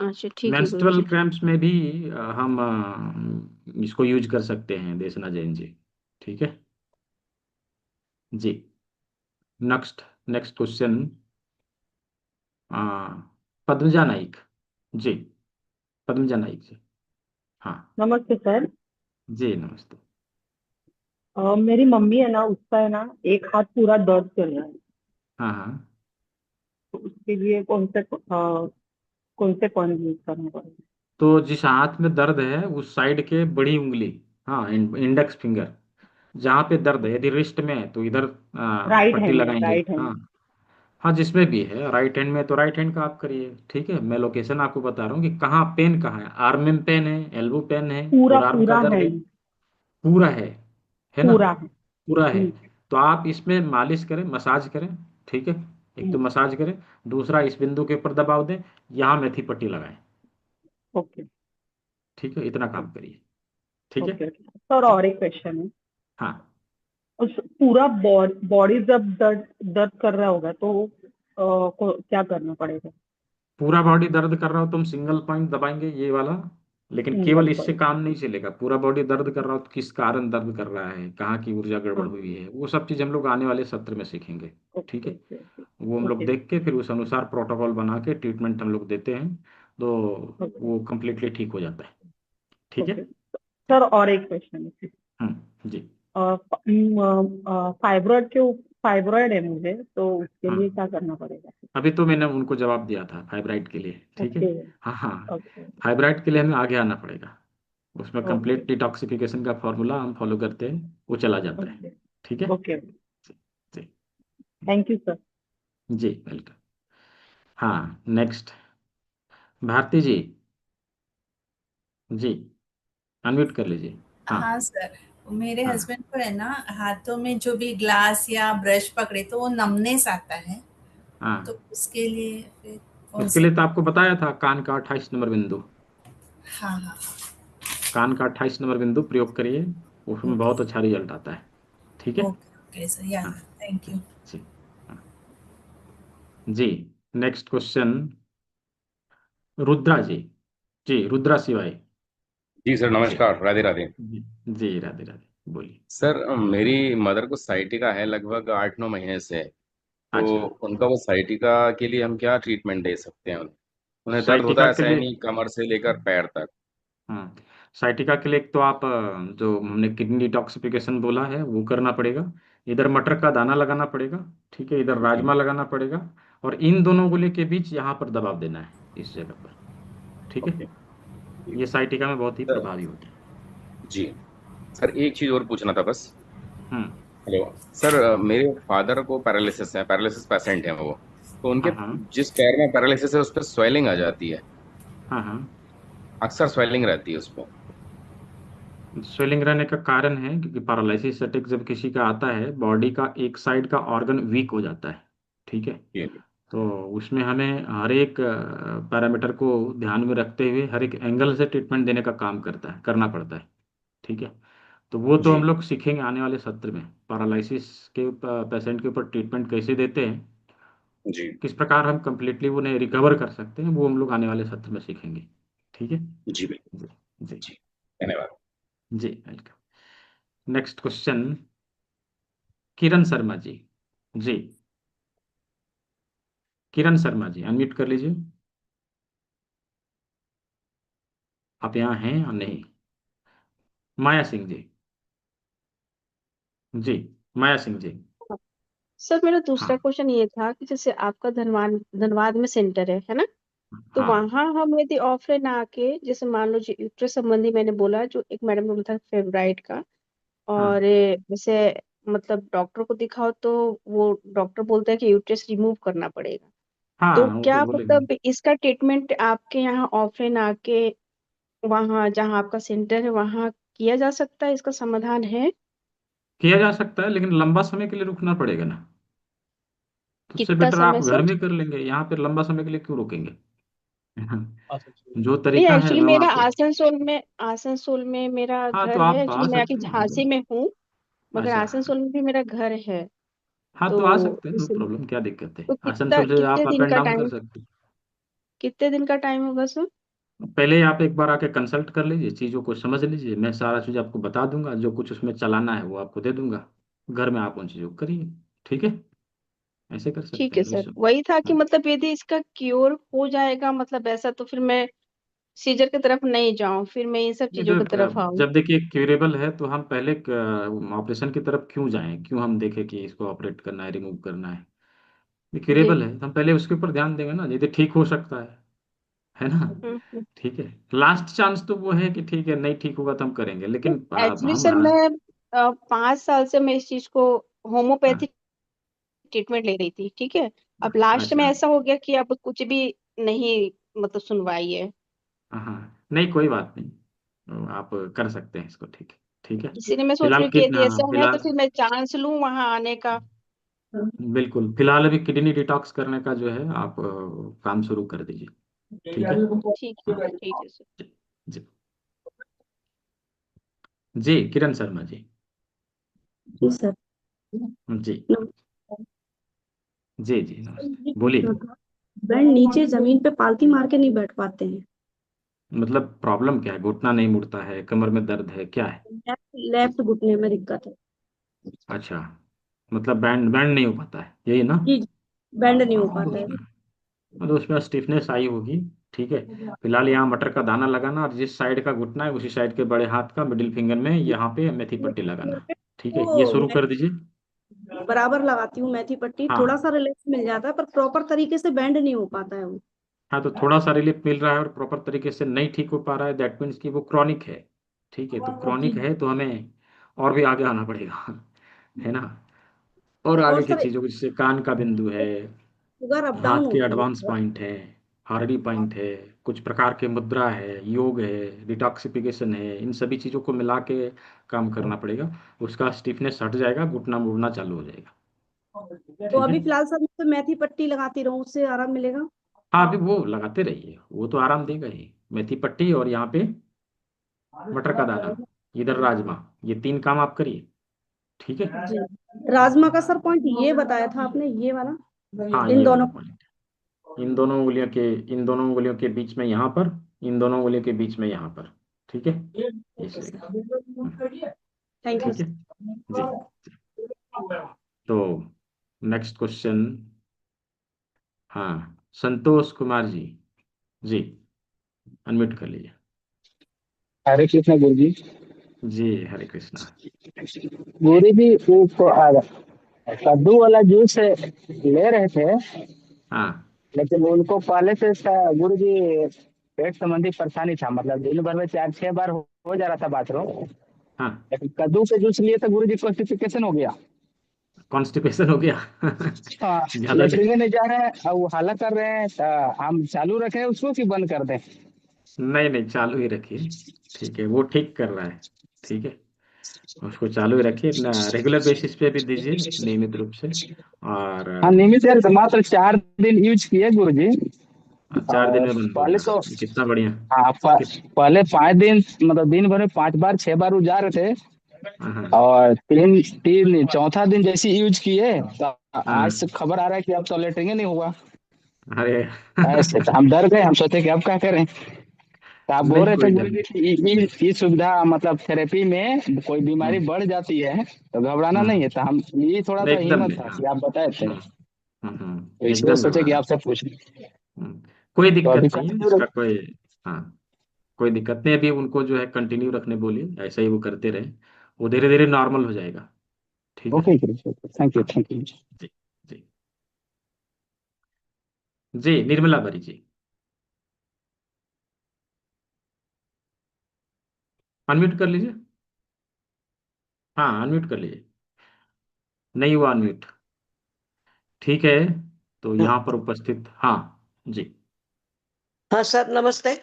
अच्छा ठीक है मेंस्ट्रुअल गुरुजी। क्रैम्प्स में भी हम इसको यूज कर सकते हैं, देसना जैन जी। ठीक है जी। Next next question. Padmaja Naik ji. Padmaja Naik ji. हाँ नमस्ते सर। जी, नमस्ते। मेरी मम्मी है ना, उसका है ना एक हाथ पूरा दर्द कर रहा है। हाँ हाँ। तो उसके लिए कौन से कॉइन यूज करना पड़ेगा? तो जिस हाथ में दर्द है उस साइड के बड़ी उंगली, हाँ इंडेक्स फिंगर, जहाँ पे दर्द है, यदि रिस्ट में है तो इधर राइट पट्टी हैंड में, लगाएंगे। राइट हैंड हाँ में। हाँ, जिसमें भी है, राइट हैंड में तो राइट हैंड का आप करिए। ठीक है, मैं लोकेशन आपको बता रहा हूँ कि कहाँ पेन, कहाँ है, आर्म में पेन है, एल्बो पेन है, पूरा फोर आर्म का पूरा दर्द है, हैंड। पूरा है ना, पूरा है। पूरा है। हम्म। तो आप इसमें मालिश करें, मसाज करें। ठीक है। एक तो हम्म। मसाज करें, दूसरा इस बिंदु के ऊपर दबाव दें, यहाँ मेथी पट्टी लगाएं। ओके। ठीक है, इतना काम करिए। ठीक है ओके सर, जी। और एक क्वेश्चन है। हाँ, उस पूरा बॉडी जब दर्द दर्द कर रहा होगा तो क्या करना पड़ेगा? पूरा बॉडी दर्द कर रहा हो तो हम सिंगल पॉइंट दबाएंगे, ये वाला। लेकिन केवल सिंगल इससे पॉइंट। काम नहीं चलेगा। पूरा बॉडी दर्द कर रहा हो तो किस कारण दर्द कर रहा है, कहाँ की ऊर्जा गड़बड़ हाँ। हुई है, वो सब चीज़ हम लोग आने वाले सत्र में सीखेंगे। ठीक ओके है। Okay okay. वो हम लोग ओके देख के फिर उस अनुसार प्रोटोकॉल बना के ट्रीटमेंट हम लोग देते हैं, तो ओके वो कम्प्लीटली ठीक हो जाता है। ठीक है ओके सर, और एक क्वेश्चन है। जी। फाइब्रॉइड फाइब्रॉइड है मुझे, तो उसके लिए हाँ, क्या करना पड़ेगा? अभी तो मैंने उनको जवाब दिया था फाइब्राइड के लिए। ठीक है। ओके हाँ हाँ, ओके फाइब्राइड के लिए हमें आगे आना पड़ेगा। उसमें ओके कंप्लीट डिटॉक्सिफिकेशन का फॉर्मूला हम फॉलो करते हैं, वो चला जाता है। ओके ठीक है ओके। जी जी। Thank you sir. जी वेलकम। हाँ, नेक्स्ट भारती जी। जी, अनम्यूट कर लीजिए। हाँ हाँ सर, मेरे हाँ हस्बैंड को है ना, हाथों में जो भी ग्लास या ब्रश पकड़े तो वो नमनेस आता है। तो हाँ। उसके लिए फिर कौन उसके सा? लिए तो आपको बताया था, कान का 28 नंबर बिंदु। हाँ हाँ। कान का 28 नंबर बिंदु प्रयोग करिए, उसमें ओके बहुत अच्छा रिजल्ट आता है। ठीक है। ओके ओके सर, याद हाँ है, थैंक यू। जी। हाँ जी। Next question, Rudra ji. जी, रुद्रा शिवाय। जी सर, जी नमस्कार, राधे राधे। जी। जी, राधे राधे, बोलिए। सर, मेरी मदर को साइटिका है लगभग 8-9 महीने से। तो अच्छा, उनका वो साइटिका के लिए हम क्या ट्रीटमेंट दे सकते हैं उन्हें? उन्हें दर्द होता साइटिका है के लिए। सहनी कमर से लेकर पैर तक। हाँ, साइटिका के लिए एक तो आप जो हमने किडनी डिटॉक्सिफिकेशन बोला है वो करना पड़ेगा, इधर मटर का दाना लगाना पड़ेगा। ठीक है, इधर जी। राजमा लगाना पड़ेगा। और इन दोनों गोले के बीच यहाँ पर दबाव देना है, इस जगह पर। ठीक है। ओके। जी ये साइटिका में बहुत ही सर। प्रभावी होता है। जी सर, एक चीज़ और पूछना था बस। हम्म। हेलो सर, मेरे फादर को पैरालिसिस है, पैरालिसिस पेशेंट है वो। तो उनके हाँ हाँ जिस पैर में पैरालिसिस है उस पर स्वेलिंग आ जाती है। हाँ हाँ। अक्सर स्वेलिंग रहती है उस पर। स्वेलिंग रहने का कारण है क्योंकि पैरालिसिस अटैक जब किसी का आता है, बॉडी का एक साइड का ऑर्गन वीक हो जाता है। ठीक है। जी। तो उसमें हमें हर एक पैरामीटर को ध्यान में रखते हुए हर एक एंगल से ट्रीटमेंट देने का काम करना पड़ता है। ठीक है। तो वो तो हम जी। लोग सीखेंगे आने वाले सत्र में, पैरालिसिस के पेशेंट के ऊपर ट्रीटमेंट कैसे देते हैं, जी। किस प्रकार हम कंप्लीटली उन्हें रिकवर कर सकते हैं, वो हम लोग आने वाले सत्र में सीखेंगे। ठीक है जी बिल्कुल। जी। जी जी, धन्यवाद। जी welcome. Next question, Kiran Sharma ji. जी, किरण शर्मा जी, अनम्यूट कर लीजिए। आप यहाँ हैं या नहीं? माया सिंह जी। जी, माया सिंह जी। सर मेरा दूसरा हाँ क्वेश्चन ये था कि जैसे आपका धनबाद धनबाद में सेंटर है ना? तो हाँ वहां हम यदि ऑफलाइन आके, जैसे मान लो जो यूट्रस संबंधी मैंने बोला, जो एक मैडम ने बोला था फेब्राइड का, हाँ और जैसे मतलब डॉक्टर को दिखाओ तो वो डॉक्टर बोलता है कि यूट्रस रिमूव करना पड़ेगा। तो हाँ, वो तो क्या बोलेंगे। मतलब इसका ट्रीटमेंट आपके यहाँ ऑफलाइन आके वहाँ जहाँ आपका सेंटर है वहाँ किया जा सकता है? इसका समाधान है? किया जा सकता है, लेकिन लंबा समय के लिए रुकना पड़ेगा ना। तो उससे कितना बेटर आप समय घर सर? में कर लेंगे, यहाँ पे लंबा समय के लिए क्यों रुकेंगे। जो नहीं, तरीका है एक्चुअली मैं वो मेरा आपको। आसनसोल में मेरा हाँ तो घर है। आप आ एक्चुअली मैं अभी सकते हैं। झांसी में हूँ, मगर अच्छा। आसनसोल में भी मेरा घर है। हाँ तो तो आ सकते हैं, नो इसलिए, प्रॉब्लम, क्या दिक्कत है। तो कितना आसनसोल से कितने आप अप दिन एंड का डाउन कर टाइम, सकते हैं। कितने दिन का टाइम होगा सर? पहले आप एक बार आके कंसल्ट कर लीजिए, चीज़ों को समझ लीजिए, मैं सारा चीज़ आपको बता दूंगा, जो कुछ उसमें चलाना है वो आपको दे दूंगा। घर में आप उन चीज़ों को करिए। ठीक है, ऐसे कर सकते ठीक है हैं, नो सर, इशू। वही था कि हाँ मतलब यदि इसका क्योर हो जाएगा मतलब ऐसा, तो फिर मैं सीजर की तरफ नहीं जाऊं, फिर मैं इन सब नहीं, चीजों की तरफ आऊं। जब देखिए क्यूरेबल है तो हम पहले ऑपरेशन की तरफ क्यों जाएं, क्यों हम देखें कि इसको ऑपरेट करना है, रिमूव करना है। ये जी। क्यूरेबल है तो हम पहले उसके ऊपर ध्यान देंगे ना, यदि ठीक हो सकता है ना। हम्म। ठीक है, लास्ट चांस तो वो है कि ठीक है, नहीं ठीक होगा तो हम करेंगे, लेकिन एक्चुअली हम सर मैं 5 साल से मैं इस चीज को हाँ, होम्योपैथिक ट्रीटमेंट ले रही थी, ठीक है। अब लास्ट में अच्छा। ऐसा हो गया कि अब कुछ भी नहीं, मतलब सुनवाई है। हाँ नहीं, कोई बात नहीं, आप कर सकते हैं इसको। ठीक है, ठीक है। इसीलिए मैं सोच फिलहाल रही हूँ कि यदि कितना, ऐसा है तो फिलहाल फिर मैं चांस लूं वहां आने का। बिल्कुल, फिलहाल अभी किडनी डिटॉक्स करने का जो है आप काम शुरू कर दीजिए। ठीक है। हाँ ठीक है सर। जी। जी किरण शर्मा जी। जी सर। जी जी जी नमस्ते, बोलिए। बैंड नीचे जमीन पे पालती मार के नहीं बैठ पाते हैं। मतलब प्रॉब्लम क्या है, घुटना नहीं मुड़ता है, कमर में दर्द है, क्या है। लेफ्ट घुटने में दिक्कत है। अच्छा, मतलब बैंड बैंड नहीं हो पाता है, यही ना। जी जी, बैंड नहीं हो हाँ पाता है। उसमें, मतलब उसमें स्टिफनेस आई होगी। ठीक है, फिलहाल यहाँ मटर का दाना लगाना, और जिस साइड का घुटना है उसी साइड के बड़े हाथ का मिडिल फिंगर में यहाँ पे मेथी पट्टी लगाना। ठीक है, ये वो शुरू मैं कर दीजिए। बराबर लगाती हूँ मेथी पट्टी, थोड़ा हाँ सा रिलैक्स मिल जाता है, पर प्रॉपर तरीके से बैंड नहीं हो पाता है वो। हाँ, तो थोड़ा सा रिलीफ मिल रहा है और प्रॉपर तरीके से नहीं ठीक हो पा रहा है, दैट मीन्स कि वो क्रॉनिक है। ठीक है, तो जी। क्रॉनिक है तो हमें और भी आगे आना पड़ेगा है ना। और और आगे की सर चीज़ों को, जैसे कान का बिंदु है, शुगर अप हाथ डाउन के होती एडवांस है। पॉइंट है, हार्डी पॉइंट है, कुछ प्रकार के मुद्रा है, योग है, डिटॉक्सिफिकेशन है, इन सभी चीज़ों को मिला के काम करना पड़ेगा। उसका स्टिफनेस हट जाएगा, घुटना मुड़ना चालू हो जाएगा। तो ठीक है। अभी फिलहाल सर मैं तो मेथी पट्टी लगाती रहूँ, उससे आराम मिलेगा? हाँ अभी वो लगाते रहिए, वो तो आराम देगा ही। मेथी पट्टी और यहाँ पे मटर का दाना, इधर राजमा, ये तीन काम आप करिए। ठीक है। जी। राजमा का सर पॉइंट ये बताया था आपने, ये वाला, हाँ इन ये वाला दोनों। पॉइंट, इन दोनों उंगलियों के बीच में यहाँ पर, इन दोनों उंगलियों के बीच में यहाँ पर। ठीक है, इस ओके जगह। सर, हम्म, थैंक यू ठीक है। सर। जी। तो नेक्स्ट क्वेश्चन, हाँ संतोष कुमार जी। जी, अनम्यूट कर लीजिए। हरे कृष्ण गुरु जी। जी हरे कृष्णा। गुरु जी कद्दू वाला जूस ले रहे थे, हाँ लेकिन उनको पहले से गुरु जी पेट संबंधी परेशानी था, मतलब दिन भर में 4-6 बार हो जा रहा था बाथरूम। हाँ, लेकिन कद्दू के जूस लिए तो गुरु जी कॉन्स्टिपेशन हो गया। कॉन्स्टिपेशन हो गया हाँ, ज्यादा लेटरिन नहीं जा रहे हैं और वो हाला कर रहे हैं, तो हम चालू रखें उसको कि बंद कर दें? नहीं नहीं, चालू ही रखिए। ठीक है, वो ठीक कर रहा है। ठीक है, उसको चालू ही रखिए, अपना रेगुलर बेसिस पे भी दीजिए, नियमित रूप से। और हाँ नियमित यार, मात्र 4 दिन यूज किए गुरु जी। 4 दिन और में बंद पहले होगा, तो ये कितना बढ़िया। हाँ कित पहले 5 दिन, मतलब दिन भर में 5 बार 6 बार वो जा रहे थे, हाँ और तीन तीन चौथा दिन जैसे यूज किए तो आज हाँ, से खबर आ रहा है कि अब तो लेटरिंग नहीं होगा। अरे ऐसे तो हम डर गए, हम सोचे कि अब क्या करें। तो आप बोल नहीं रहे थे कोई डर गुरु जी नहीं। कि ये सुविधा, मतलब थेरेपी में कोई बीमारी हम्म बढ़ जाती है तो घबराना नहीं हम्म, है, तो हम ये थोड़ा नहीं सा एकदम हिम्मत नहीं, था हाँ। कि आप बताए थे, तो इसलिए एकदम सोचे कि घबराना आपसे पूछ लें। हम्म, कोई तो अभी दिक्कत नहीं है कंटिन्यू इसका, रख। कोई, हाँ कोई दिक्कत नहीं। अभी उनको जो है कंटिन्यू रखने बोलिए, ऐसा ही वो करते रहे, वो धीरे धीरे नॉर्मल हो जाएगा। ठीक ठीक है। ओके गिरीश, थैंक यू जी जी जी। निर्मला बरी जी, अनम्यूट कर लीजिए। हाँ, अनम्यूट कर लीजिए। नहीं हुआ अनम्यूट। ठीक है, तो यहाँ पर उपस्थित, हाँ जी हाँ सर, नमस्ते।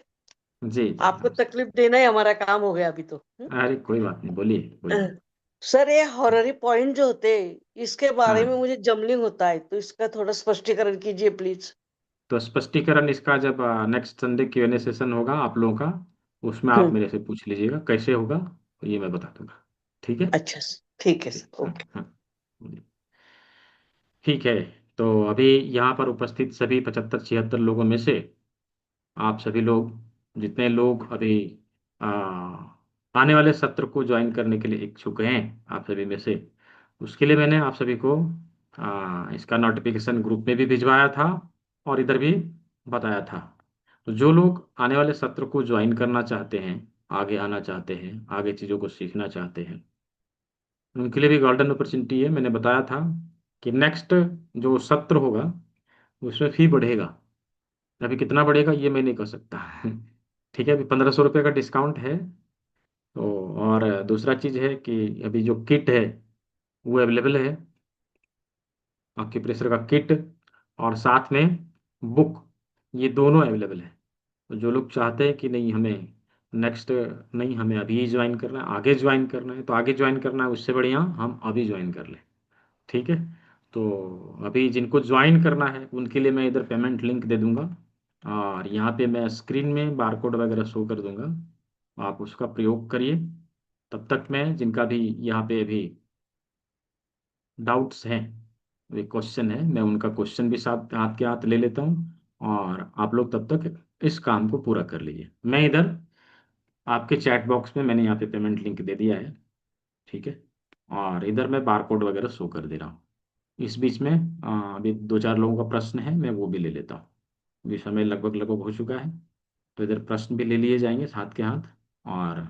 जी जी। आपको तकलीफ देना ही हमारा काम हो गया अभी तो। अरे कोई बात नहीं, बोलिए बोलिए। सर, ये हॉररी पॉइंट जो होते हैं, इसके बारे हाँ, में मुझे जमलिंग होता है, तो इसका थोड़ा स्पष्टीकरण कीजिए प्लीज। तो स्पष्टीकरण इसका जब नेक्स्ट संडे Q&A सेशन होगा आप लोगों का, उसमें आप मेरे से पूछ लीजिएगा कैसे होगा, तो ये मैं बता दूंगा। ठीक है। अच्छा ठीक है सर, हाँ ओके। हाँ, ठीक है। तो अभी यहाँ पर उपस्थित सभी 75-76 लोगों में से आप सभी लोग, जितने लोग अभी आ, आने वाले सत्र को ज्वाइन करने के लिए इच्छुक हैं, आप सभी में से, उसके लिए मैंने आप सभी को इसका नोटिफिकेशन ग्रुप में भी भिजवाया था और इधर भी बताया था। तो जो लोग आने वाले सत्र को ज्वाइन करना चाहते हैं, आगे आना चाहते हैं, आगे चीज़ों को सीखना चाहते हैं, उनके लिए भी गोल्डन अपॉर्चुनिटी है। मैंने बताया था कि नेक्स्ट जो सत्र होगा उसमें फी बढ़ेगा। अभी कितना बढ़ेगा ये मैं नहीं कह सकता। ठीक है, अभी 1500 रुपये का डिस्काउंट है। तो और दूसरा चीज़ है कि अभी जो किट है वो अवेलेबल है, एक्यूप्रेशर का किट और साथ में बुक, ये दोनों अवेलेबल है। तो जो लोग चाहते हैं कि नहीं हमें नेक्स्ट, नहीं हमें अभी ज्वाइन करना है, आगे ज्वाइन करना है, तो आगे ज्वाइन करना है, उससे बढ़िया हम अभी ज्वाइन कर लें। ठीक है। तो अभी जिनको ज्वाइन करना है उनके लिए मैं इधर पेमेंट लिंक दे दूंगा और यहाँ पे मैं स्क्रीन में बारकोड वगैरह शो कर दूंगा, आप उसका प्रयोग करिए। तब तक मैं जिनका भी यहाँ पे अभी डाउट्स हैं, वे क्वेश्चन है, मैं उनका क्वेश्चन भी साथ हाथ के हाथ ले लेता हूँ और आप लोग तब तक इस काम को पूरा कर लीजिए। मैं इधर आपके चैट बॉक्स में मैंने यहाँ पे पेमेंट लिंक दे दिया है। ठीक है, और इधर मैं बारकोड वगैरह शो कर दे रहा हूँ। इस बीच में अभी 2-4 लोगों का प्रश्न है, मैं वो भी ले लेता हूँ। अभी समय लगभग लगभग हो चुका है, तो इधर प्रश्न भी ले लिए जाएंगे हाथ के हाथ। और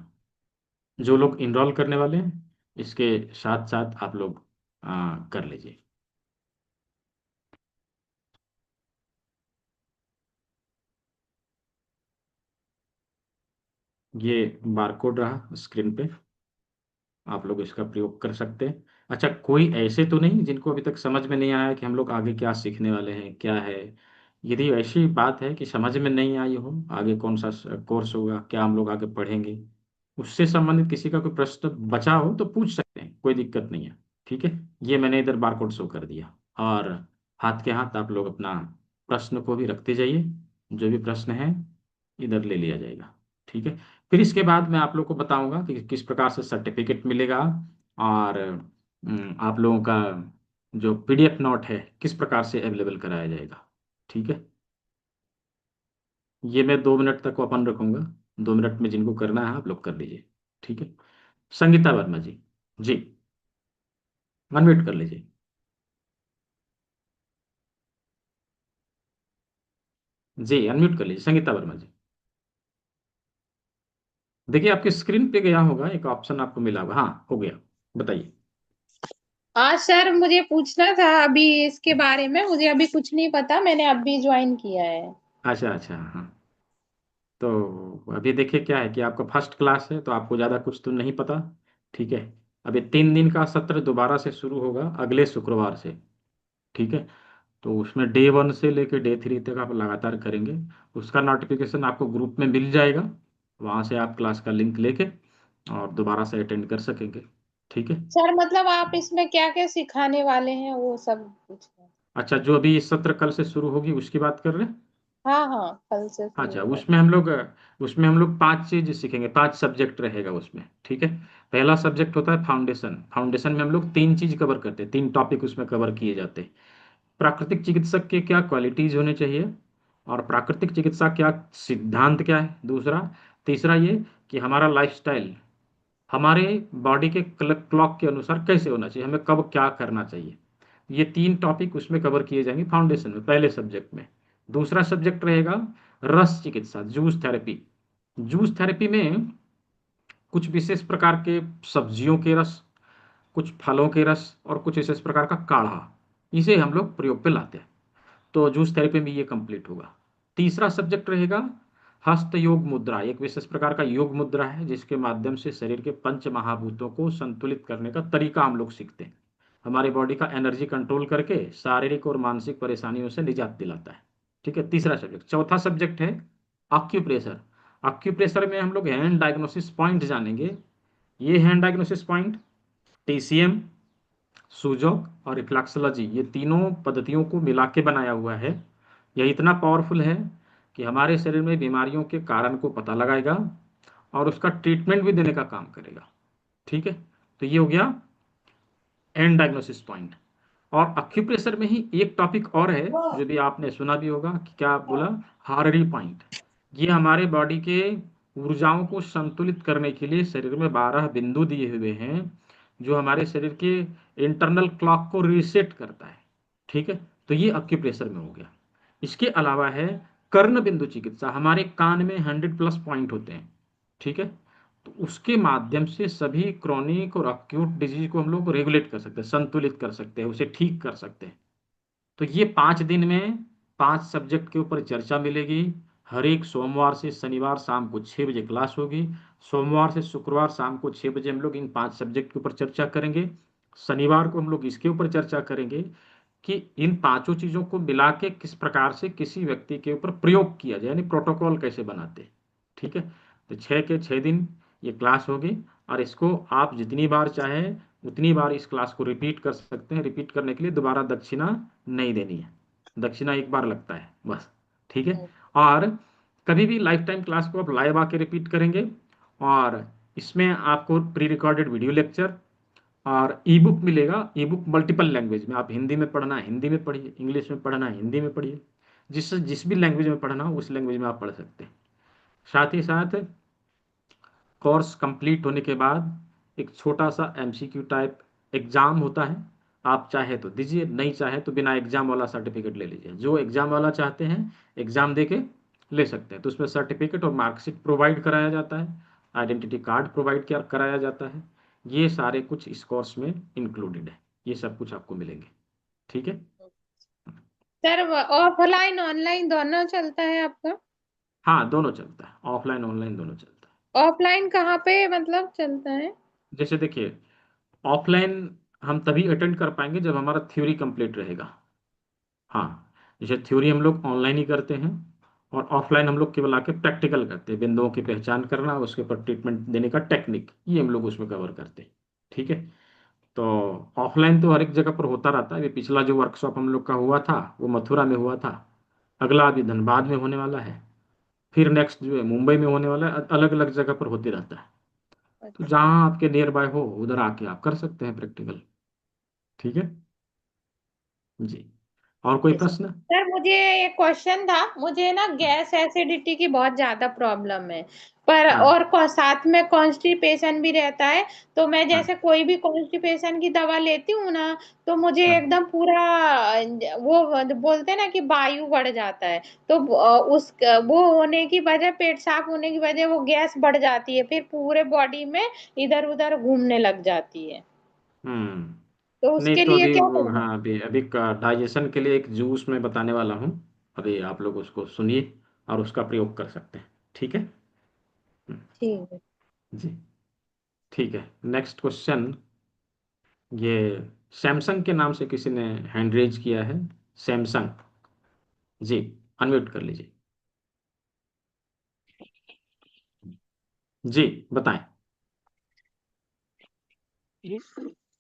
जो लोग इनरोल करने वाले हैं इसके साथ साथ आप लोग कर लीजिए। ये बारकोड रहा स्क्रीन पे, आप लोग इसका प्रयोग कर सकते हैं। अच्छा, कोई ऐसे तो नहीं जिनको अभी तक समझ में नहीं आया कि हम लोग आगे क्या सीखने वाले हैं, क्या है? यदि ऐसी बात है कि समझ में नहीं आई हो आगे कौन सा कोर्स होगा, क्या हम लोग आगे पढ़ेंगे, उससे संबंधित किसी का कोई प्रश्न बचा हो तो पूछ सकते हैं, कोई दिक्कत नहीं है। ठीक है, ये मैंने इधर बारकोड शो कर दिया और हाथ के हाथ आप लोग अपना प्रश्न को भी रखते जाइए, जो भी प्रश्न है इधर ले लिया जाएगा। ठीक है, फिर इसके बाद मैं आप लोग को बताऊंगा कि किस प्रकार से सर्टिफिकेट मिलेगा और आप लोगों का जो PDF नोट है किस प्रकार से अवेलेबल कराया जाएगा। ठीक है, ये मैं 2 मिनट तक ओपन रखूंगा, 2 मिनट में जिनको करना है आप लोग कर लीजिए। ठीक है, संगीता वर्मा जी, जी अनम्यूट कर लीजिए। जी अनम्यूट कर लीजिए संगीता वर्मा जी। देखिए आपकी स्क्रीन पे गया होगा, एक ऑप्शन आपको मिला होगा, हाँ हो गया, बताइए। हाँ सर, मुझे पूछना था अभी इसके बारे में, मुझे अभी कुछ नहीं पता, मैंने अभी ज्वाइन किया है। अच्छा अच्छा, हाँ। तो अभी देखिए क्या है कि आपका फर्स्ट क्लास है तो आपको ज़्यादा कुछ तो नहीं पता। ठीक है, अभी 3 दिन का सत्र दोबारा से शुरू होगा अगले शुक्रवार से। ठीक है, तो उसमें डे 1 से लेकर डे 3 तक आप लगातार करेंगे। उसका नोटिफिकेशन आपको ग्रुप में मिल जाएगा, वहाँ से आप क्लास का लिंक लेके और दोबारा से अटेंड कर सकेंगे। ठीक है। सर मतलब आप इसमें क्या क्या सिखाने वाले हैं वो सब कुछ? अच्छा, जो अभी इस सत्र कल से शुरू होगी उसकी बात कर रहे हैं? हाँ हाँ, कल से शुरू अच्छा, होगा। उसमें हम लोग 5 चीज सीखेंगे, 5 सब्जेक्ट रहेगा उसमें। ठीक है, पहला सब्जेक्ट होता है फाउंडेशन। फाउंडेशन में हम लोग 3 चीज कवर करते हैं, 3 टॉपिक उसमें कवर किए जाते हैं। प्राकृतिक चिकित्सक के क्या क्वालिटीज होने चाहिए, और प्राकृतिक चिकित्सा क्या सिद्धांत क्या है, दूसरा। तीसरा ये कि हमारा लाइफस्टाइल हमारे बॉडी के क्लॉक के अनुसार कैसे होना चाहिए, हमें कब क्या करना चाहिए। ये 3 टॉपिक उसमें कवर किए जाएंगे फाउंडेशन में, पहले सब्जेक्ट में। दूसरा सब्जेक्ट रहेगा रस चिकित्सा, जूस थेरेपी। जूस थेरेपी में कुछ विशेष प्रकार के सब्जियों के रस, कुछ फलों के रस और कुछ इस प्रकार का काढ़ा, इसे हम लोग प्रयोग पे लाते हैं। तो जूस थेरेपी में ये कंप्लीट होगा। तीसरा सब्जेक्ट रहेगा हस्त योग मुद्रा, एक विशेष प्रकार का योग मुद्रा है जिसके माध्यम से शरीर के पंच महाभूतों को संतुलित करने का तरीका हम लोग सीखते हैं। हमारी बॉडी का एनर्जी कंट्रोल करके शारीरिक और मानसिक परेशानियों से निजात दिलाता है। ठीक है, तीसरा सब्जेक्ट। चौथा सब्जेक्ट है ऑक्यूप्रेशर। ऑक्यूप्रेशर में हम लोग हैंड डायग्नोसिस पॉइंट जानेंगे। ये hand diagnosis point TCM, Sujok और रिफ्लेक्सोलॉजी, ये तीनों पद्धतियों को मिला के बनाया हुआ है। यह इतना पावरफुल है कि हमारे शरीर में बीमारियों के कारण को पता लगाएगा और उसका ट्रीटमेंट भी देने का काम करेगा। ठीक है, तो ये हो गया एंड डायग्नोसिस पॉइंट। और अक्यूप्रेशर में ही एक टॉपिक और है जो भी आपने सुना भी होगा कि क्या बोला, हार्डी पॉइंट। ये हमारे बॉडी के ऊर्जाओं को संतुलित करने के लिए शरीर में 12 बिंदु दिए हुए हैं जो हमारे शरीर के इंटरनल क्लॉक को रीसेट करता है। ठीक है, तो ये अक्यूप्रेशर में हो गया। इसके अलावा है कर्ण बिंदु चिकित्सा। हमारे कान में 100+ पॉइंट होते हैं। ठीक है, तो उसके माध्यम से सभी क्रॉनिक और अक्यूट डिजीज को हम लोग रेगुलेट कर सकते हैं, संतुलित कर सकते हैं, उसे ठीक कर सकते हैं। तो ये 5 दिन में 5 सब्जेक्ट के ऊपर चर्चा मिलेगी। हर एक सोमवार से शनिवार शाम को 6 बजे क्लास होगी। सोमवार से शुक्रवार शाम को 6 बजे हम लोग इन 5 सब्जेक्ट के ऊपर चर्चा करेंगे। शनिवार को हम लोग इसके ऊपर चर्चा करेंगे कि इन 5 चीज़ों को मिला के किस प्रकार से किसी व्यक्ति के ऊपर प्रयोग किया जाए, यानी प्रोटोकॉल कैसे बनाते। ठीक है, तो 6 के 6 दिन ये क्लास होगी और इसको आप जितनी बार चाहें उतनी बार इस क्लास को रिपीट कर सकते हैं। रिपीट करने के लिए दोबारा दक्षिणा नहीं देनी है, दक्षिणा एक बार लगता है बस। ठीक है, और कभी भी लाइफ टाइम क्लास को आप लाइव आके रिपीट करेंगे और इसमें आपको प्री रिकॉर्डेड वीडियो लेक्चर और ई बुक मिलेगा। ई बुक मल्टीपल लैंग्वेज में, आप हिंदी में पढ़ना है हिंदी में पढ़िए, इंग्लिश में पढ़ना है हिंदी में पढ़िए, जिस भी लैंग्वेज में पढ़ना हो उस लैंग्वेज में आप पढ़ सकते हैं। साथ ही साथ कोर्स कंप्लीट होने के बाद एक छोटा सा एमसीक्यू टाइप एग्जाम होता है। आप चाहे तो दीजिए, नहीं चाहे तो बिना एग्जाम वाला सर्टिफिकेट ले लीजिए। जो एग्जाम वाला चाहते हैं एग्जाम दे के ले सकते हैं। तो उसमें सर्टिफिकेट और मार्कशीट प्रोवाइड कराया जाता है, आइडेंटिटी कार्ड प्रोवाइड कराया जाता है। ये सारे कुछ इस कोर्स में इंक्लूडेड है, ये सब कुछ आपको मिलेंगे। ठीक है सर, ऑफलाइन ऑनलाइन दोनों चलता है आपका? हाँ, दोनों चलता है, ऑफलाइन ऑनलाइन दोनों चलता है। ऑफलाइन कहाँ पे मतलब चलता है? जैसे देखिए, ऑफलाइन हम तभी अटेंड कर पाएंगे जब हमारा थ्योरी कंप्लीट रहेगा। हाँ, जैसे थ्योरी हम लोग ऑनलाइन ही करते हैं और ऑफलाइन हम लोग केवल आके प्रैक्टिकल करते हैं, बिंदुओं की पहचान करना, उसके ऊपर ट्रीटमेंट देने का टेक्निक, ये हम लोग उसमें कवर करते हैं। ठीक है, तो ऑफलाइन तो हर एक जगह पर होता रहता है। ये पिछला जो वर्कशॉप हम लोग का हुआ था वो मथुरा में हुआ था, अगला अभी धनबाद में होने वाला है, फिर नेक्स्ट जो है मुंबई में होने वाला है। अलग अलग जगह पर होते रहता है, तो जहाँ आपके नियर बाय हो उधर आके आप कर सकते हैं प्रैक्टिकल। ठीक है जी, और कोई प्रश्न? सर, मुझे एक क्वेश्चन था। मुझे ना गैस एसिडिटी की बहुत ज्यादा प्रॉब्लम है, पर और साथ में कॉन्स्टिपेशन भी रहता है। तो मैं जैसे कोई भी कॉन्स्टिपेशन की दवा लेती हूँ ना, तो मुझे एकदम पूरा वो बोलते हैं ना कि वायु बढ़ जाता है। तो वो होने की वजह, पेट साफ होने की वजह वो गैस बढ़ जाती है, फिर पूरे बॉडी में इधर उधर घूमने लग जाती है। तो नहीं उसके तो लिए अभी क्या वो, करना? हाँ, अभी डाइजेशन के लिए एक जूस मैं बताने वाला हूँ, अभी आप लोग उसको सुनिए और उसका प्रयोग कर सकते हैं। ठीक है ठीक है जी, ठीक है। नेक्स्ट क्वेश्चन, ये सैमसंग के नाम से किसी ने हैंड रेज किया है, सैमसंग जी, अनम्यूट कर लीजिए जी, बताएं।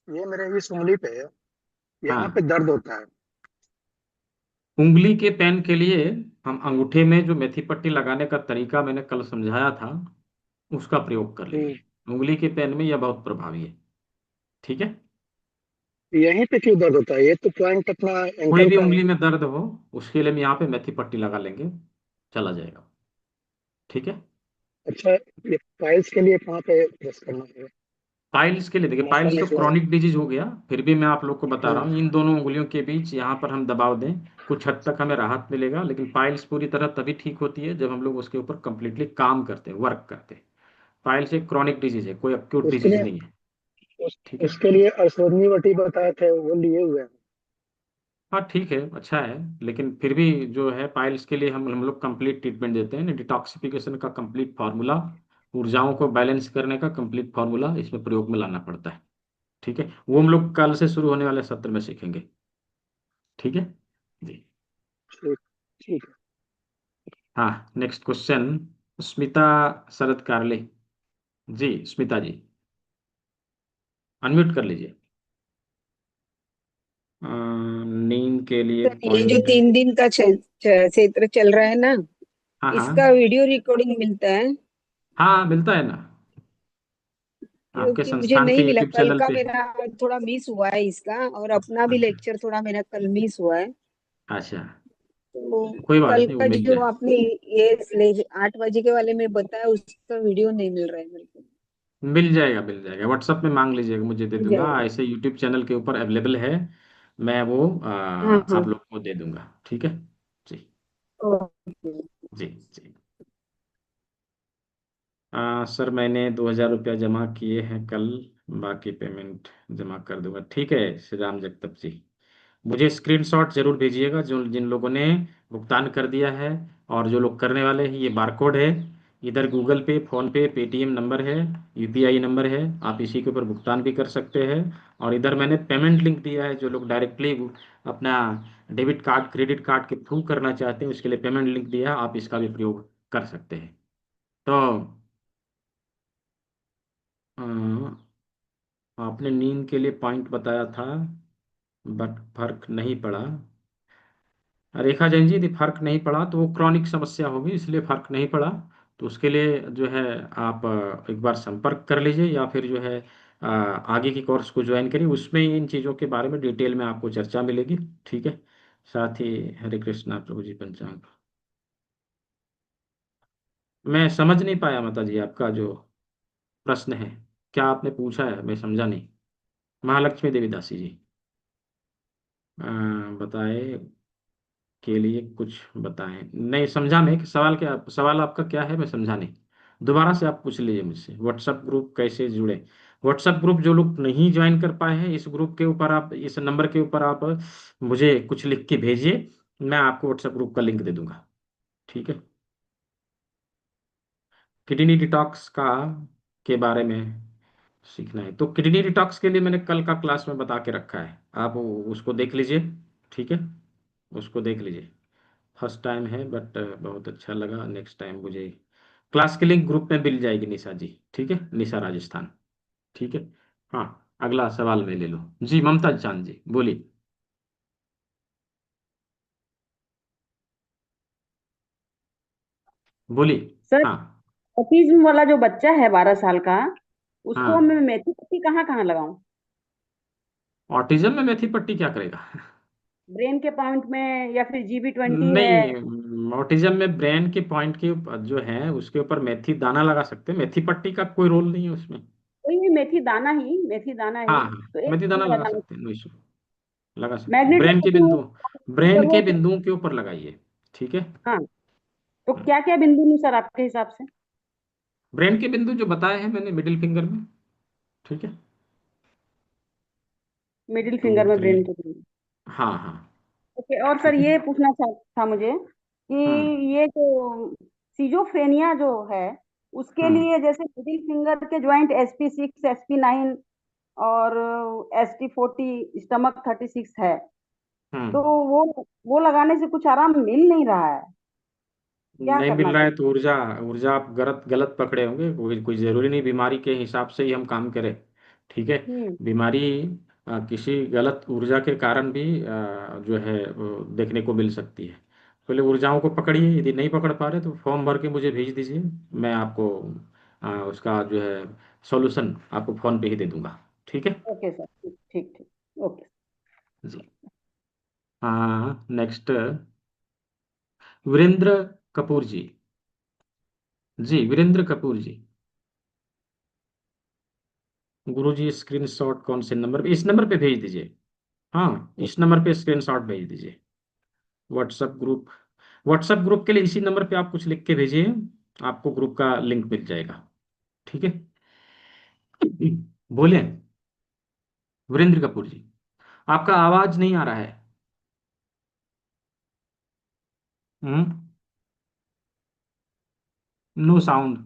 ये मेरे इस उंगली पे यहाँ पे हाँ, दर्द होता है। उंगली के पेन के लिए हम अंगूठे में जो मेथी पट्टी लगाने का तरीका मैंने कल समझाया था उसका प्रयोग कर लीजिए। उंगली के पेन में यह बहुत प्रभावी है। ठीक है, यहीं पे क्यों दर्द होता है? ये तो पॉइंट अपना कोई एंकल भी का है। उंगली में दर्द हो उसके लिए हम यहाँ पे मेथी पट्टी लगा लेंगे, चला जाएगा। ठीक है, अच्छा, ये पाइल्स के लिए कहाँ पे प्रेस करना है? पाइल्स के लिए देखिए, पाइल्स तो क्रॉनिक डिजीज हो गया, फिर भी मैं आप लोग को बता रहा हूँ इन दोनों उंगलियों के बीच यहाँ पर हम दबाव दें, कुछ हद तक हमें राहत मिलेगा। लेकिन पाइल्स पूरी तरह तभी ठीक होती है जब हम लोग उसके ऊपर कंप्लीटली काम करते हैं, वर्क करते हैं। पाइल्स एक क्रॉनिक डिजीज है, कोई एक्यूट उसके डिजीज लिए नहीं है। ठीक है। उसके लिए अश्वनी वटी बताए थे, वो लिए हुए हैं। हाँ ठीक है, अच्छा है, लेकिन फिर भी जो है पाइल्स के लिए हम लोग कंप्लीट ट्रीटमेंट देते हैं। डिटॉक्सिफिकेशन का कंप्लीट फार्मूला, ऊर्जाओं को बैलेंस करने का कंप्लीट फार्मूला इसमें प्रयोग में लाना पड़ता है। ठीक है, वो हम लोग कल से शुरू होने वाले सत्र में सीखेंगे। ठीक है जी। ठीक ठीक है। हाँ, नेक्स्ट क्वेश्चन, स्मिता शरद कारले। जी स्मिता जी, अनम्यूट कर लीजिए। नींद के लिए सर ये जो पॉइंट। 3 दिन का क्षेत्र चल रहा है ना, हाँ हाँ इसका वीडियो रिकॉर्डिंग मिलता है? हाँ, मिलता है ना, आपके क्योंकि मुझे संस्थान के नहीं मिला, यूट्यूब कल चैनल का पे। मेरा थोड़ा मिस हुआ है इसका, और अपना भी अच्छा लेक्चर थोड़ा मेरा कल मिस हुआ है। अच्छा, तो कोई बात कल नहीं, वो का मिल जो जाए। आपने ये 8 बजे के वाले में बताया, उसका वीडियो नहीं मिल रहा है मेरे को। मिल जाएगा मिल जाएगा, व्हाट्सएप में मांग लीजिएगा, मुझे दे मिल दूंगा, जाएगा। ऐसे यूट्यूब चैनल के ऊपर अवेलेबल है। मैं वो हाँ हाँ। आप लोग को दे दूंगा। ठीक है जी। ओके। जी जी। सर मैंने 2,000 रुपया जमा किए हैं कल, बाकी पेमेंट जमा कर दूंगा। ठीक है श्री राम जगतप जी, मुझे स्क्रीनशॉट जरूर भेजिएगा जो जिन लोगों ने भुगतान कर दिया है, और जो लोग करने वाले हैं। ये बारकोड है, इधर गूगल पे, फोन पे, पेटीएम नंबर है, यूपीआई नंबर है, आप इसी के ऊपर भुगतान भी कर सकते हैं। और इधर मैंने पेमेंट लिंक दिया है, जो लोग डायरेक्टली अपना डेबिट कार्ड क्रेडिट कार्ड के थ्रू करना चाहते हैं उसके लिए पेमेंट लिंक दिया है, आप इसका भी प्रयोग कर सकते हैं। तो अ, आपने नींद के लिए पॉइंट बताया था, बट फर्क नहीं पड़ा। रेखा जैन जी, यदि फर्क नहीं पड़ा तो वो क्रॉनिक समस्या होगी, इसलिए फर्क नहीं पड़ा। तो उसके लिए जो है आप एक बार संपर्क कर लीजिए, या फिर जो है आगे की कोर्स को ज्वाइन करिए, उसमें इन चीज़ों के बारे में डिटेल में आपको चर्चा मिलेगी। ठीक है, साथ ही हरे कृष्णा प्रभु जी पंचांग। मैं समझ नहीं पाया माता जी आपका जो प्रश्न है, क्या आपने पूछा है, मैं समझा नहीं। महालक्ष्मी देवी दासी जी, बताए के लिए कुछ बताएं। नहीं समझा मैं कि सवाल क्या, सवाल आपका क्या है, मैं समझा नहीं। दोबारा से आप पूछ लीजिए मुझसे, व्हाट्सएप ग्रुप कैसे जुड़े। व्हाट्सएप ग्रुप जो लोग नहीं ज्वाइन कर पाए हैं, इस ग्रुप के ऊपर आप, इस नंबर के ऊपर आप मुझे कुछ लिख के भेजिए, मैं आपको व्हाट्सएप ग्रुप का लिंक दे दूंगा। ठीक है, किडनी डिटॉक्स का के बारे में सीखना है, तो किडनी डिटॉक्स के लिए मैंने कल का क्लास में बता के रखा है, आप उसको देख लीजिए। ठीक है, उसको देख लीजिए, फर्स्ट टाइम है बट बहुत अच्छा लगा। नेक्स्ट टाइम मुझे क्लास की लिंक ग्रुप में मिल जाएगी निशा जी। ठीक है, निशा राजस्थान। ठीक है। हाँ, अगला सवाल में ले लो जी, ममता चांद जी बोलिए। बोलिए। सर, हाँ ऑटिज्म वाला जो बच्चा है 12 साल का, उसको हाँ, मैं मेथी पत्ती कहाँ कहाँ लगाऊं? ऑटिज्म में मेथी पट्टी क्या करेगा? ब्रेन के पॉइंट में, या फिर GB20 है? नहीं, ऑटिज्म में ब्रेन के पॉइंट के जो है उसके ऊपर मेथी दाना लगा सकते हैं, मेथी पट्टी का कोई रोल नहीं है उसमें। कोई भी मेथी दाना हाँ ही, हाँ, तो एक मेथी दाना कहाँ लगा लगाना? सकते हैं, नो इशू, लगा सकते हैं, मैग्नेटिक ब्रेन के पत्ती बिंदु, सर ब्रेन वो के बिंदुओं के ऊपर लगाइए। ठीक है, हाँ, तो क्या क्या बिंदु लूं सर आपके हिसाब से? ब्रेन के बिंदु जो बताए हैं मैंने मिडिल फिंगर में। ठीक है, मिडिल टू फिंगर में थ्री, ब्रेन के बिंदु। हाँ हाँ। ओके, और सर ठीक है। ये पूछना था मुझे कि हम्म ये जो सीजोफ्रेनिया जो है, उसके हम्म लिए जैसे मिडिल फिंगर के ज्वाइंट SP6, SP9 और ST40, स्टमक 36 है, तो हम्म वो लगाने से कुछ आराम मिल नहीं रहा है, क्या नहीं मिल करना रहा है चाहिए? तो ऊर्जा, ऊर्जा आप गलत गलत पकड़े होंगे, कोई कोई जरूरी नहीं बीमारी के हिसाब से ही हम काम करें। ठीक है, हम्म। बीमारी किसी गलत ऊर्जा के कारण भी जो है वो देखने को मिल सकती है। पहले ऊर्जाओं को पकड़िए, यदि नहीं पकड़ पा रहे तो फॉर्म भर के मुझे भेज दीजिए, मैं आपको उसका जो है सॉल्यूशन आपको फोन पे ही दे दूंगा। ठीक है ओके सर, ठीक ठीक ठीक, ओके। जी। हाँ, नेक्स्ट वीरेंद्र कपूर जी। जी वीरेंद्र कपूर जी, गुरुजी स्क्रीनशॉट कौन से नंबर पे, इस नंबर पे भेज दीजिए। हाँ, इस नंबर पे स्क्रीनशॉट भेज दीजिए। व्हाट्सएप ग्रुप, व्हाट्सएप ग्रुप के लिए इसी नंबर पे आप कुछ लिख के भेजिए, आपको ग्रुप का लिंक मिल जाएगा। ठीक है, बोले। वीरेंद्र कपूर जी, आपका आवाज नहीं आ रहा है। नो साउंड,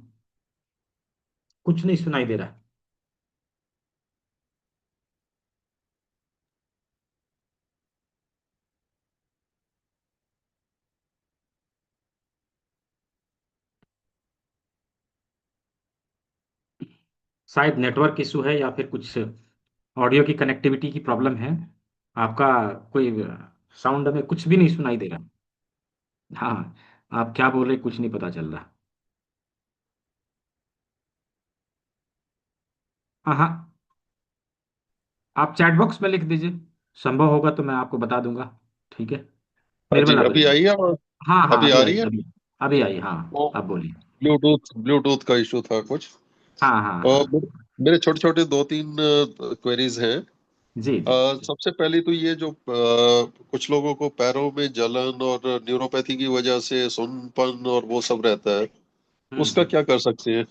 कुछ नहीं सुनाई दे रहा है। शायद नेटवर्क इशू है या फिर कुछ ऑडियो की कनेक्टिविटी की प्रॉब्लम है। आपका कोई साउंड में कुछ भी नहीं सुनाई दे रहा। हाँ, आप क्या बोल रहे कुछ नहीं पता चल रहा। हाँ हाँ, आप चैट बॉक्स में लिख दीजिए, संभव होगा तो मैं आपको बता दूंगा। ठीक है, हाँ जी, निर्मला अभी बोलिए। आई है आवाज? हाँ हाँ, अभी अभी आ आई रही है? अभी। अभी आई, हाँ। वो आप बोलिए। ब्लूटूथ का इशू था कुछ। हाँ हाँ और हाँ। मेरे छोटे छोटे दो तीन क्वेरीज हैं। जी जी। सबसे पहली तो ये जो कुछ लोगों को पैरों में जलन और न्यूरोपैथी की वजह से सुन्नपन और वो सब रहता है, उसका हम्म। क्या कर सकते हैं?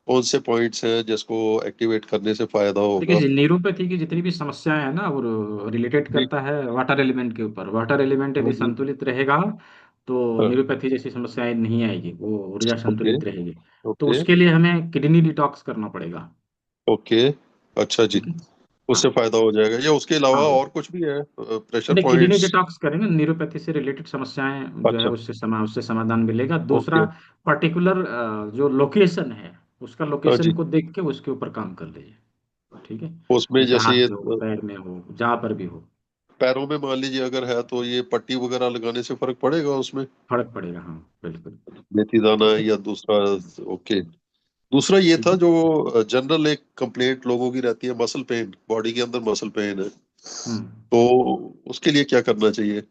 कौन से पॉइंट्स हैं जिसको एक्टिवेट करने से फायदा देखिए होगा? जी, न्यूरोपैथी की जितनी भी समस्याएं हैं ना, वो रिलेटेड जी। करता है वाटर एलिमेंट के ऊपर। वाटर एलिमेंट हाँ यदि जी। संतुलित रहेगा तो हाँ, न्यूरोपैथी जैसी समस्याएं नहीं आएगी, वो ऊर्जा ओके। संतुलित रहेगी। तो ओके। उसके लिए हमें किडनी डिटॉक्स करना पड़ेगा। ओके। अच्छा जी। ठीक है। उससे हाँ फायदा हो जाएगा या उसके अलावा हाँ, और कुछ भी है? प्रेशर नहीं, किडनी पॉइंट्स? डिटॉक्स करेंगे, न्यूरोपैथी से रिलेटेड समस्याएं जो है अच्छा। उससे समाधान मिलेगा। दूसरा, ओके। पर्टिकुलर जो लोकेशन है, उसका हाँ लोकेशन जी। को देख के उसके ऊपर काम कर लीजिए। ठीक है, उसमें जैसे जैसे हाथ ये पे हो, पैर में हो, जहाँ पर भी हो। पैरों में मान लीजिए अगर है तो ये पट्टी वगैरह लगाने से फर्क पड़ेगा उसमें? फर्क पड़ेगा, हाँ बिल्कुल। मेथी दाना ठीक है। या दूसरा? ओके। दूसरा ये ठीक था है। जो जनरल एक कंप्लेंट लोगों की रहती है, मसल पेन, बॉडी के अंदर मसल पेन है, हम्म। तो उसके लिए क्या करना चाहिए?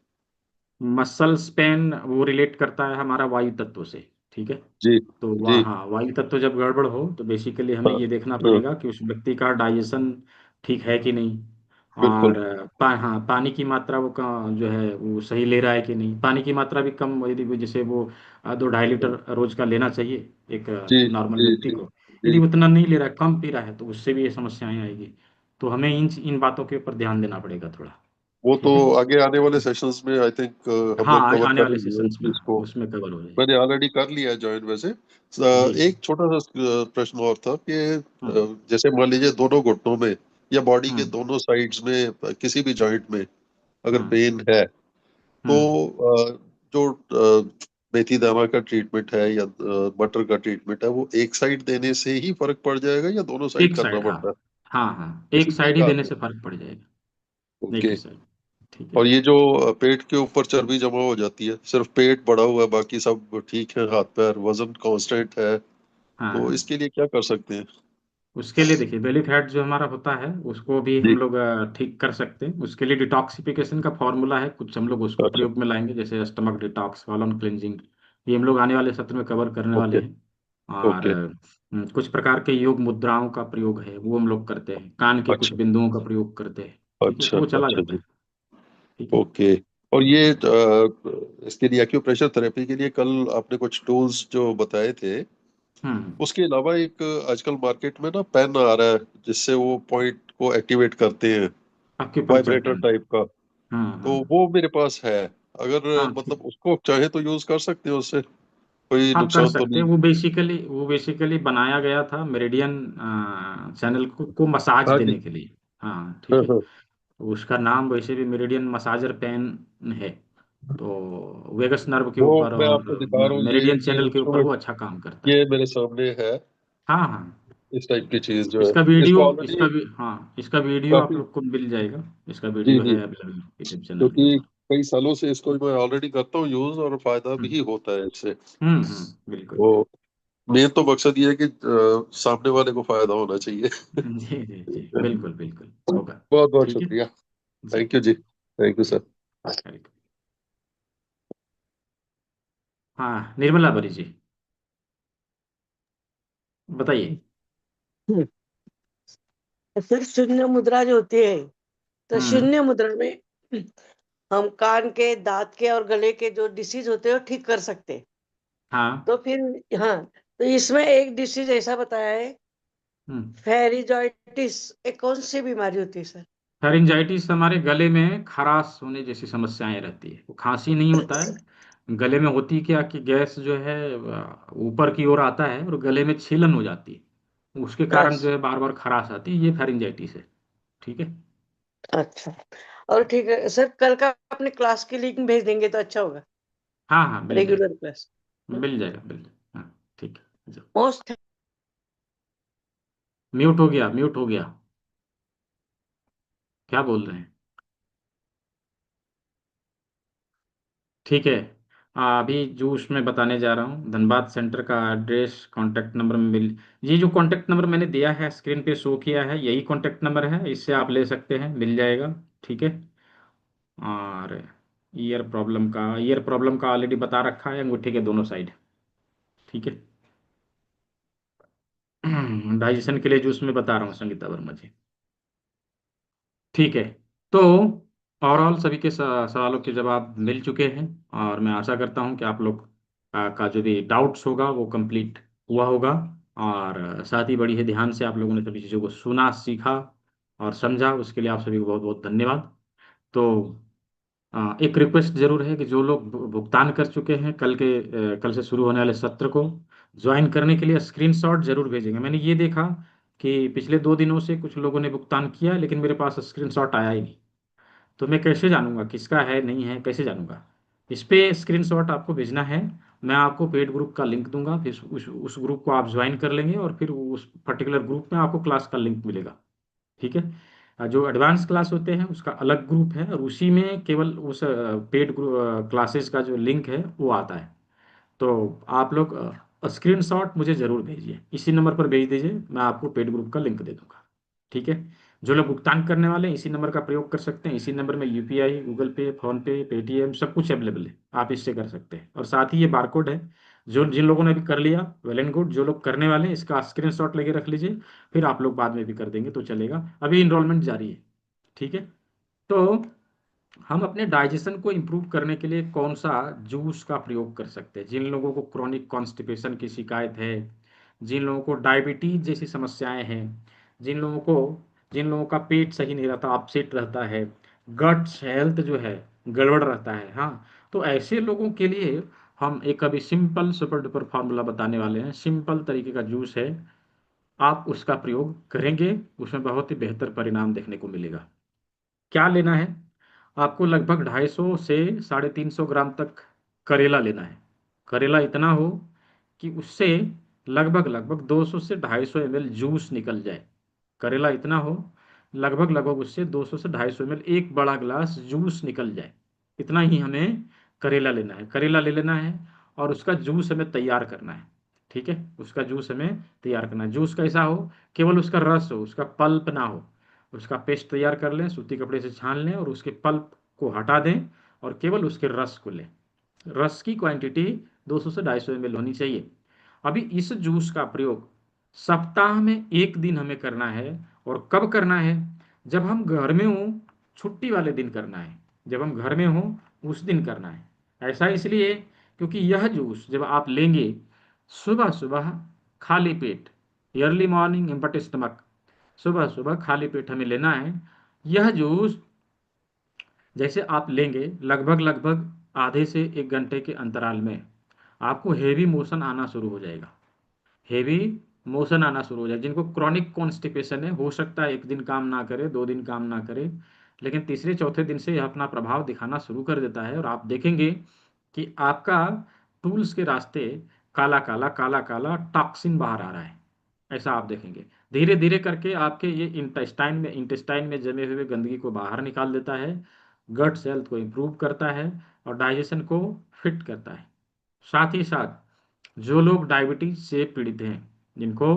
मसल स्पेन वो रिलेट करता है हमारा वायु तत्व से। ठीक है। जी। तो जी। वहाँ वायु तत्व जब गड़बड़ हो तो बेसिकली हमें हाँ। ये देखना हाँ, पड़ेगा कि उस व्यक्ति का डाइजेशन ठीक है कि नहीं। बिल्कुल। और हाँ, पानी की मात्रा वो का जो है वो सही ले रहा है कि नहीं। पानी की मात्रा भी कम, यदि जैसे वो 2-2.5 लीटर रोज का लेना चाहिए एक जी। नॉर्मल जी। व्यक्ति जी। को। जी। यदि उतना नहीं ले रहा है, कम पी रहा है, तो उससे भी ये समस्याएं आएगी। तो हमें इन बातों के ऊपर ध्यान देना पड़ेगा थोड़ा। वो तो ठीक है। आगे आने वाले सेशंस में आई थिंक हम हाँ, लोग कवर आने वाले करेंगे इस सेशंस में चीज को। उसमें कवर हो जाएगी। मैंने ऑलरेडी कर लिया है ज्वाइन वैसे। जी जी। एक छोटा सा प्रश्न और था कि हम्म जैसे मान लीजिए दोनों घुटनों में या बॉडी के हम्म दोनों साइड्स में किसी भी जॉइंट में अगर हम्म पेन है, तो हम्म। जो मेथी दाना का ट्रीटमेंट है या मटर का ट्रीटमेंट है, वो एक साइड देने से ही फर्क पड़ जाएगा या दोनों साइड एक करना साइड, हाँ। पड़ता है? हाँ हाँ, एक किसी साइड एक ही हाथ देने में? से फर्क पड़ जाएगा। एक ओके। ही साइड। ठीक है। और ये जो पेट के ऊपर चर्बी जमा हो जाती है, सिर्फ पेट बढ़ा हुआ है बाकी सब ठीक है, हाथ पैर वजन कांस्टेंट है, हाँ तो हाँ, इसके लिए क्या कर सकते हैं? उसके लिए देखिए, बेली फैट जो हमारा होता है उसको भी जी। हम लोग ठीक कर सकते हैं। उसके लिए डिटॉक्सिफिकेशन का फॉर्मूला है कुछ, हम लोग उसको अच्छा। प्रयोग में लाएंगे, जैसे स्टमक डिटॉक्स, कॉलन क्लिंजिंग। ये हम लोग आने वाले सत्र में कवर करने वाले ओके। हैं। और ओके। कुछ प्रकार के योग मुद्राओं का प्रयोग है, वो हम लोग करते हैं। कान के कुछ अच्छा। बिंदुओं का प्रयोग करते हैं। ठीक है, तो अच्छा। वो चला अच्छा जाता जी। है। ठीक है। ओके। और ये इसके लिए एक्यूप्रेशर थेरेपी के लिए कल आपने कुछ टूल्स जो बताए थे, हम्म। उसके अलावा एक आजकल मार्केट में ना पेन आ रहा है जिससे वो पॉइंट को एक्टिवेट करते हैं, एक्यूपंक्चर वाइब्रेटर पेन। टाइप का, हाँ तो हाँ वो मेरे पास है। अगर हाँ। मतलब उसको चाहे तो यूज कर सकते हैं, उससे कोई आप कर नुकसान तो सकते हैं। नहीं? वो बेसिकली बनाया गया था मेरिडियन चैनल को मसाज हाँ जी। देने के लिए। हाँ हाँ ठीक है। हाँ। तो उसका नाम वैसे भी मेरिडियन मसाजर पेन है। तो वेगस नर्व के वो ऊपर मैं और आपको दिखा रहा हूँ, मेरिडियन ये चैनल के ऊपर वो इंस्ट्रूमेंट अच्छा काम करता है। ये मेरे सामने है। हाँ हाँ। इस टाइप की चीज जो है, इसका वीडियो इसको इसका ऑलरेडी भी हाँ, इसका वीडियो आप काफी। लोग को मिल जाएगा। इसका जी वीडियो जी। है अवेलेबल यूट्यूब चैनल के क्योंकि ऊपर। कई सालों से इसको मैं ऑलरेडी करता हूँ यूज, और फायदा भी हम्म होता है इससे। बिल्कुल। वो मेन तो मकसद ये है कि सामने वाले को फायदा होना चाहिए। जी जी जी, बिल्कुल बिल्कुल होगा। बहुत बहुत ठीक है। शुक्रिया। जी थैंक यू जी, थैंक यू जी। सर। वेलकम। हाँ, निर्मला बरी जी, बताइए। फिर शून्य मुद्रा जो होती है, तो हम्म। शून्य मुद्रा में हम कान के, दांत के और गले के जो डिसीज होते हैं वो ठीक कर सकते हैं। हाँ तो फिर हाँ, तो इसमें एक डिसीज ऐसा बताया है फेरिजाइटिस एक कौन सी बीमारी होती है सर? फेरिंजाइटिस हमारे गले में खराश होने जैसी समस्याएं रहती है। वो खांसी नहीं होता है, गले में होती क्या कि गैस जो है ऊपर की ओर आता है और गले में छीलन हो जाती है, उसके कारण जो अच्छा है बार बार खराश आती है, ये फेरिंजाइटिस है। ठीक है। अच्छा। और ठीक है सर, कल का अपने क्लास की लिंक भेज देंगे तो अच्छा होगा, हाँ हाँ, मिल जाएगा, रेगुलर क्लास। मिल जाएगा, मिल जाएगा। हाँ ठीक है, जाओ। मोस्ट म्यूट हो गया, म्यूट हो गया, क्या बोल रहे हैं? ठीक है। अभी जो उसमें बताने जा रहा हूँ, धनबाद सेंटर का एड्रेस, कांटेक्ट नंबर मिल, ये जो कांटेक्ट नंबर मैंने दिया है स्क्रीन पे शो किया है, यही कांटेक्ट नंबर है, इससे आप ले सकते हैं, मिल जाएगा। ठीक है। और ईयर प्रॉब्लम का ऑलरेडी बता रखा है, अंगूठे के दोनों साइड। ठीक है। डाइजेशन के लिए जूस में बता रहा हूँ संगीता वर्मा जी। ठीक है। तो ओवरऑल सभी के सवालों के जवाब मिल चुके हैं, और मैं आशा करता हूं कि आप लोग का जो भी डाउट्स होगा वो कंप्लीट हुआ होगा। और साथ ही बड़ी ही ध्यान से आप लोगों ने सभी चीज़ों को सुना, सीखा और समझा, उसके लिए आप सभी को बहुत बहुत धन्यवाद। तो एक रिक्वेस्ट जरूर है कि जो लोग भुगतान कर चुके हैं कल से शुरू होने वाले सत्र को ज्वाइन करने के लिए स्क्रीनशॉट जरूर भेजेंगे। मैंने ये देखा कि पिछले 2 दिनों से कुछ लोगों ने भुगतान किया, लेकिन मेरे पास स्क्रीनशॉट आया ही नहीं। तो मैं कैसे जानूंगा किसका है नहीं है, कैसे जानूंगा? इस पे स्क्रीनशॉट आपको भेजना है। मैं आपको पेड ग्रुप का लिंक दूंगा, फिर उस ग्रुप को आप ज्वाइन कर लेंगे और फिर उस पर्टिकुलर ग्रुप में आपको क्लास का लिंक मिलेगा। ठीक है। जो एडवांस क्लास होते हैं उसका अलग ग्रुप है, और उसी में केवल उस पेड क्लासेस का जो लिंक है वो आता है। तो आप लोग स्क्रीनशॉट मुझे ज़रूर भेजिए, इसी नंबर पर भेज दीजिए, मैं आपको पेड ग्रुप का लिंक दे दूंगा। ठीक है। जो लोग भुगतान करने वाले हैं इसी नंबर का प्रयोग कर सकते हैं, इसी नंबर में यूपीआई, गूगल पे, फोन पे, पेटीएम सब कुछ अवेलेबल है, आप इससे कर सकते हैं। और साथ ही ये बारकोड है, जो जिन लोगों ने अभी कर लिया वेल एंड गुड, जो लोग करने वाले हैं इसका स्क्रीनशॉट लेके रख लीजिए, फिर आप लोग बाद में भी कर देंगे तो चलेगा, अभी इनरोलमेंट जारी है। ठीक है। तो हम अपने डाइजेशन को इम्प्रूव करने के लिए कौन सा जूस का प्रयोग कर सकते हैं? जिन लोगों को क्रोनिक कॉन्स्टिपेशन की शिकायत है, जिन लोगों को डायबिटीज जैसी समस्याएं हैं, जिन लोगों का पेट सही नहीं रहता, अपसेट रहता है, गट्स हेल्थ जो है गड़बड़ रहता है, हाँ, तो ऐसे लोगों के लिए हम एक अभी सिंपल सुपर डुपर फार्मूला बताने वाले हैं। सिंपल तरीके का जूस है, आप उसका प्रयोग करेंगे, उसमें बहुत ही बेहतर परिणाम देखने को मिलेगा। क्या लेना है? आपको लगभग 250 से 350 ग्राम तक करेला लेना है। करेला इतना हो कि उससे लगभग लगभग 200 से 250 ml जूस निकल जाए। करेला इतना हो लगभग लगभग उससे 200 से 250 ml एक बड़ा गिलास जूस निकल जाए। इतना ही हमें करेला लेना है, करेला ले लेना है, और उसका जूस हमें तैयार करना है। ठीक है। उसका जूस हमें तैयार करना है। जूस कैसा हो? केवल उसका रस हो, उसका पल्प ना हो। उसका पेस्ट तैयार कर लें, सूती कपड़े से छान लें और उसके पल्प को हटा दें, और केवल उसके रस को लें। रस की क्वांटिटी 200 से 250 ml होनी चाहिए। अभी इस जूस का प्रयोग सप्ताह में एक दिन हमें करना है। और कब करना है? जब हम घर में हो, छुट्टी वाले दिन करना है। जब हम घर में हो उस दिन करना है। ऐसा इसलिए क्योंकि यह जूस जब आप लेंगे सुबह सुबह खाली पेट, अर्ली मॉर्निंग एम्प्टी स्टमक, सुबह सुबह खाली पेट हमें लेना है। यह जूस जैसे आप लेंगे लगभग लगभग आधे से 1 घंटे के अंतराल में आपको हेवी मोशन आना शुरू हो जाएगा। हेवी मोशन आना शुरू हो जाए। जिनको क्रॉनिक कॉन्स्टिपेशन है, हो सकता है 1 दिन काम ना करे, 2 दिन काम ना करे, लेकिन तीसरे चौथे दिन से यह अपना प्रभाव दिखाना शुरू कर देता है, और आप देखेंगे कि आपका टूल्स के रास्ते काला काला काला काला टॉक्सिन बाहर आ रहा है। ऐसा आप देखेंगे। धीरे धीरे करके आपके ये इंटेस्टाइन में जमे हुए गंदगी को बाहर निकाल देता है, गट हेल्थ को इम्प्रूव करता है, और डाइजेशन को फिट करता है। साथ ही साथ जो लोग डायबिटीज से पीड़ित हैं, जिनको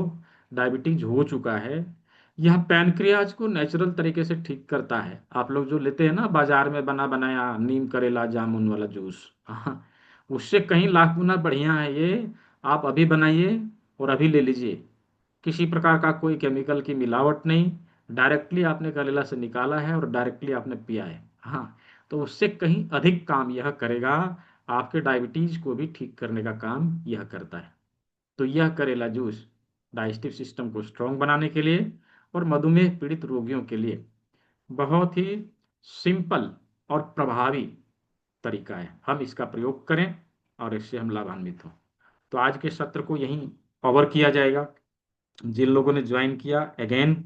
डायबिटीज हो चुका है, यह पैनक्रियाज को नेचुरल तरीके से ठीक करता है। आप लोग जो लेते हैं ना बाजार में बना बनाया नीम करेला जामुन वाला जूस, हाँ, उससे कहीं लाख गुना बढ़िया है ये। आप अभी बनाइए और अभी ले लीजिए, किसी प्रकार का कोई केमिकल की मिलावट नहीं, डायरेक्टली आपने करेला से निकाला है और डायरेक्टली आपने पिया है। हाँ, तो उससे कहीं अधिक काम यह करेगा, आपके डायबिटीज को भी ठीक करने का काम यह करता है। तो यह करेला जूस डाइजेस्टिव सिस्टम को स्ट्रांग बनाने के लिए और मधुमेह पीड़ित रोगियों के लिए बहुत ही सिंपल और प्रभावी तरीका है। हम इसका प्रयोग करें और इससे हम लाभान्वित हों। तो आज के सत्र को यहीं कवर किया जाएगा। जिन लोगों ने ज्वाइन किया, अगेन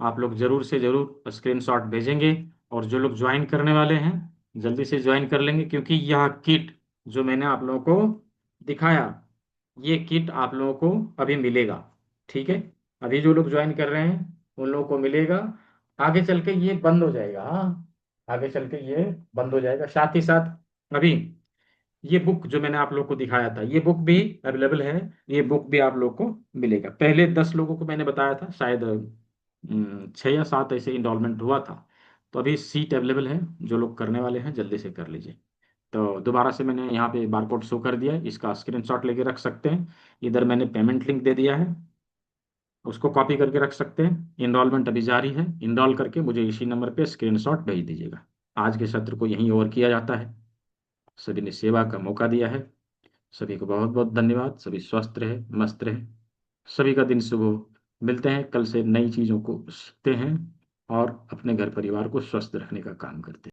आप लोग जरूर से जरूर स्क्रीनशॉट भेजेंगे, और जो लोग ज्वाइन करने वाले हैं जल्दी से ज्वाइन कर लेंगे, क्योंकि यह किट जो मैंने आप लोगों को दिखाया, ये किट आप लोगों को अभी मिलेगा। ठीक है, अभी जो लोग ज्वाइन कर रहे हैं उन लोगों को मिलेगा। आगे चल के ये बंद हो जाएगा। हाँ, आगे चल के ये बंद हो जाएगा। साथ ही साथ अभी ये बुक जो मैंने आप लोग को दिखाया था, ये बुक भी अवेलेबल है। ये बुक भी आप लोग को मिलेगा। पहले 10 लोगों को मैंने बताया था, शायद 6 या 7 ऐसे इंस्टॉलमेंट हुआ था। तो अभी सीट अवेलेबल है, जो लोग करने वाले हैं जल्दी से कर लीजिए। तो दोबारा से मैंने यहाँ पे बारकोड शो कर दिया है, इसका स्क्रीनशॉट लेके रख सकते हैं। इधर मैंने पेमेंट लिंक दे दिया है, उसको कॉपी करके रख सकते हैं। इनरोलमेंट अभी जारी है, इनरोल करके मुझे इसी नंबर पे स्क्रीनशॉट भेज दीजिएगा। आज के सत्र को यहीं ओवर किया जाता है। सभी ने सेवा का मौका दिया है, सभी को बहुत बहुत धन्यवाद। सभी स्वस्थ रहे, मस्त रहे, सभी का दिन शुभ हो। मिलते हैं कल से, नई चीज़ों को सीखते हैं और अपने घर परिवार को स्वस्थ रखने का काम करते हैं।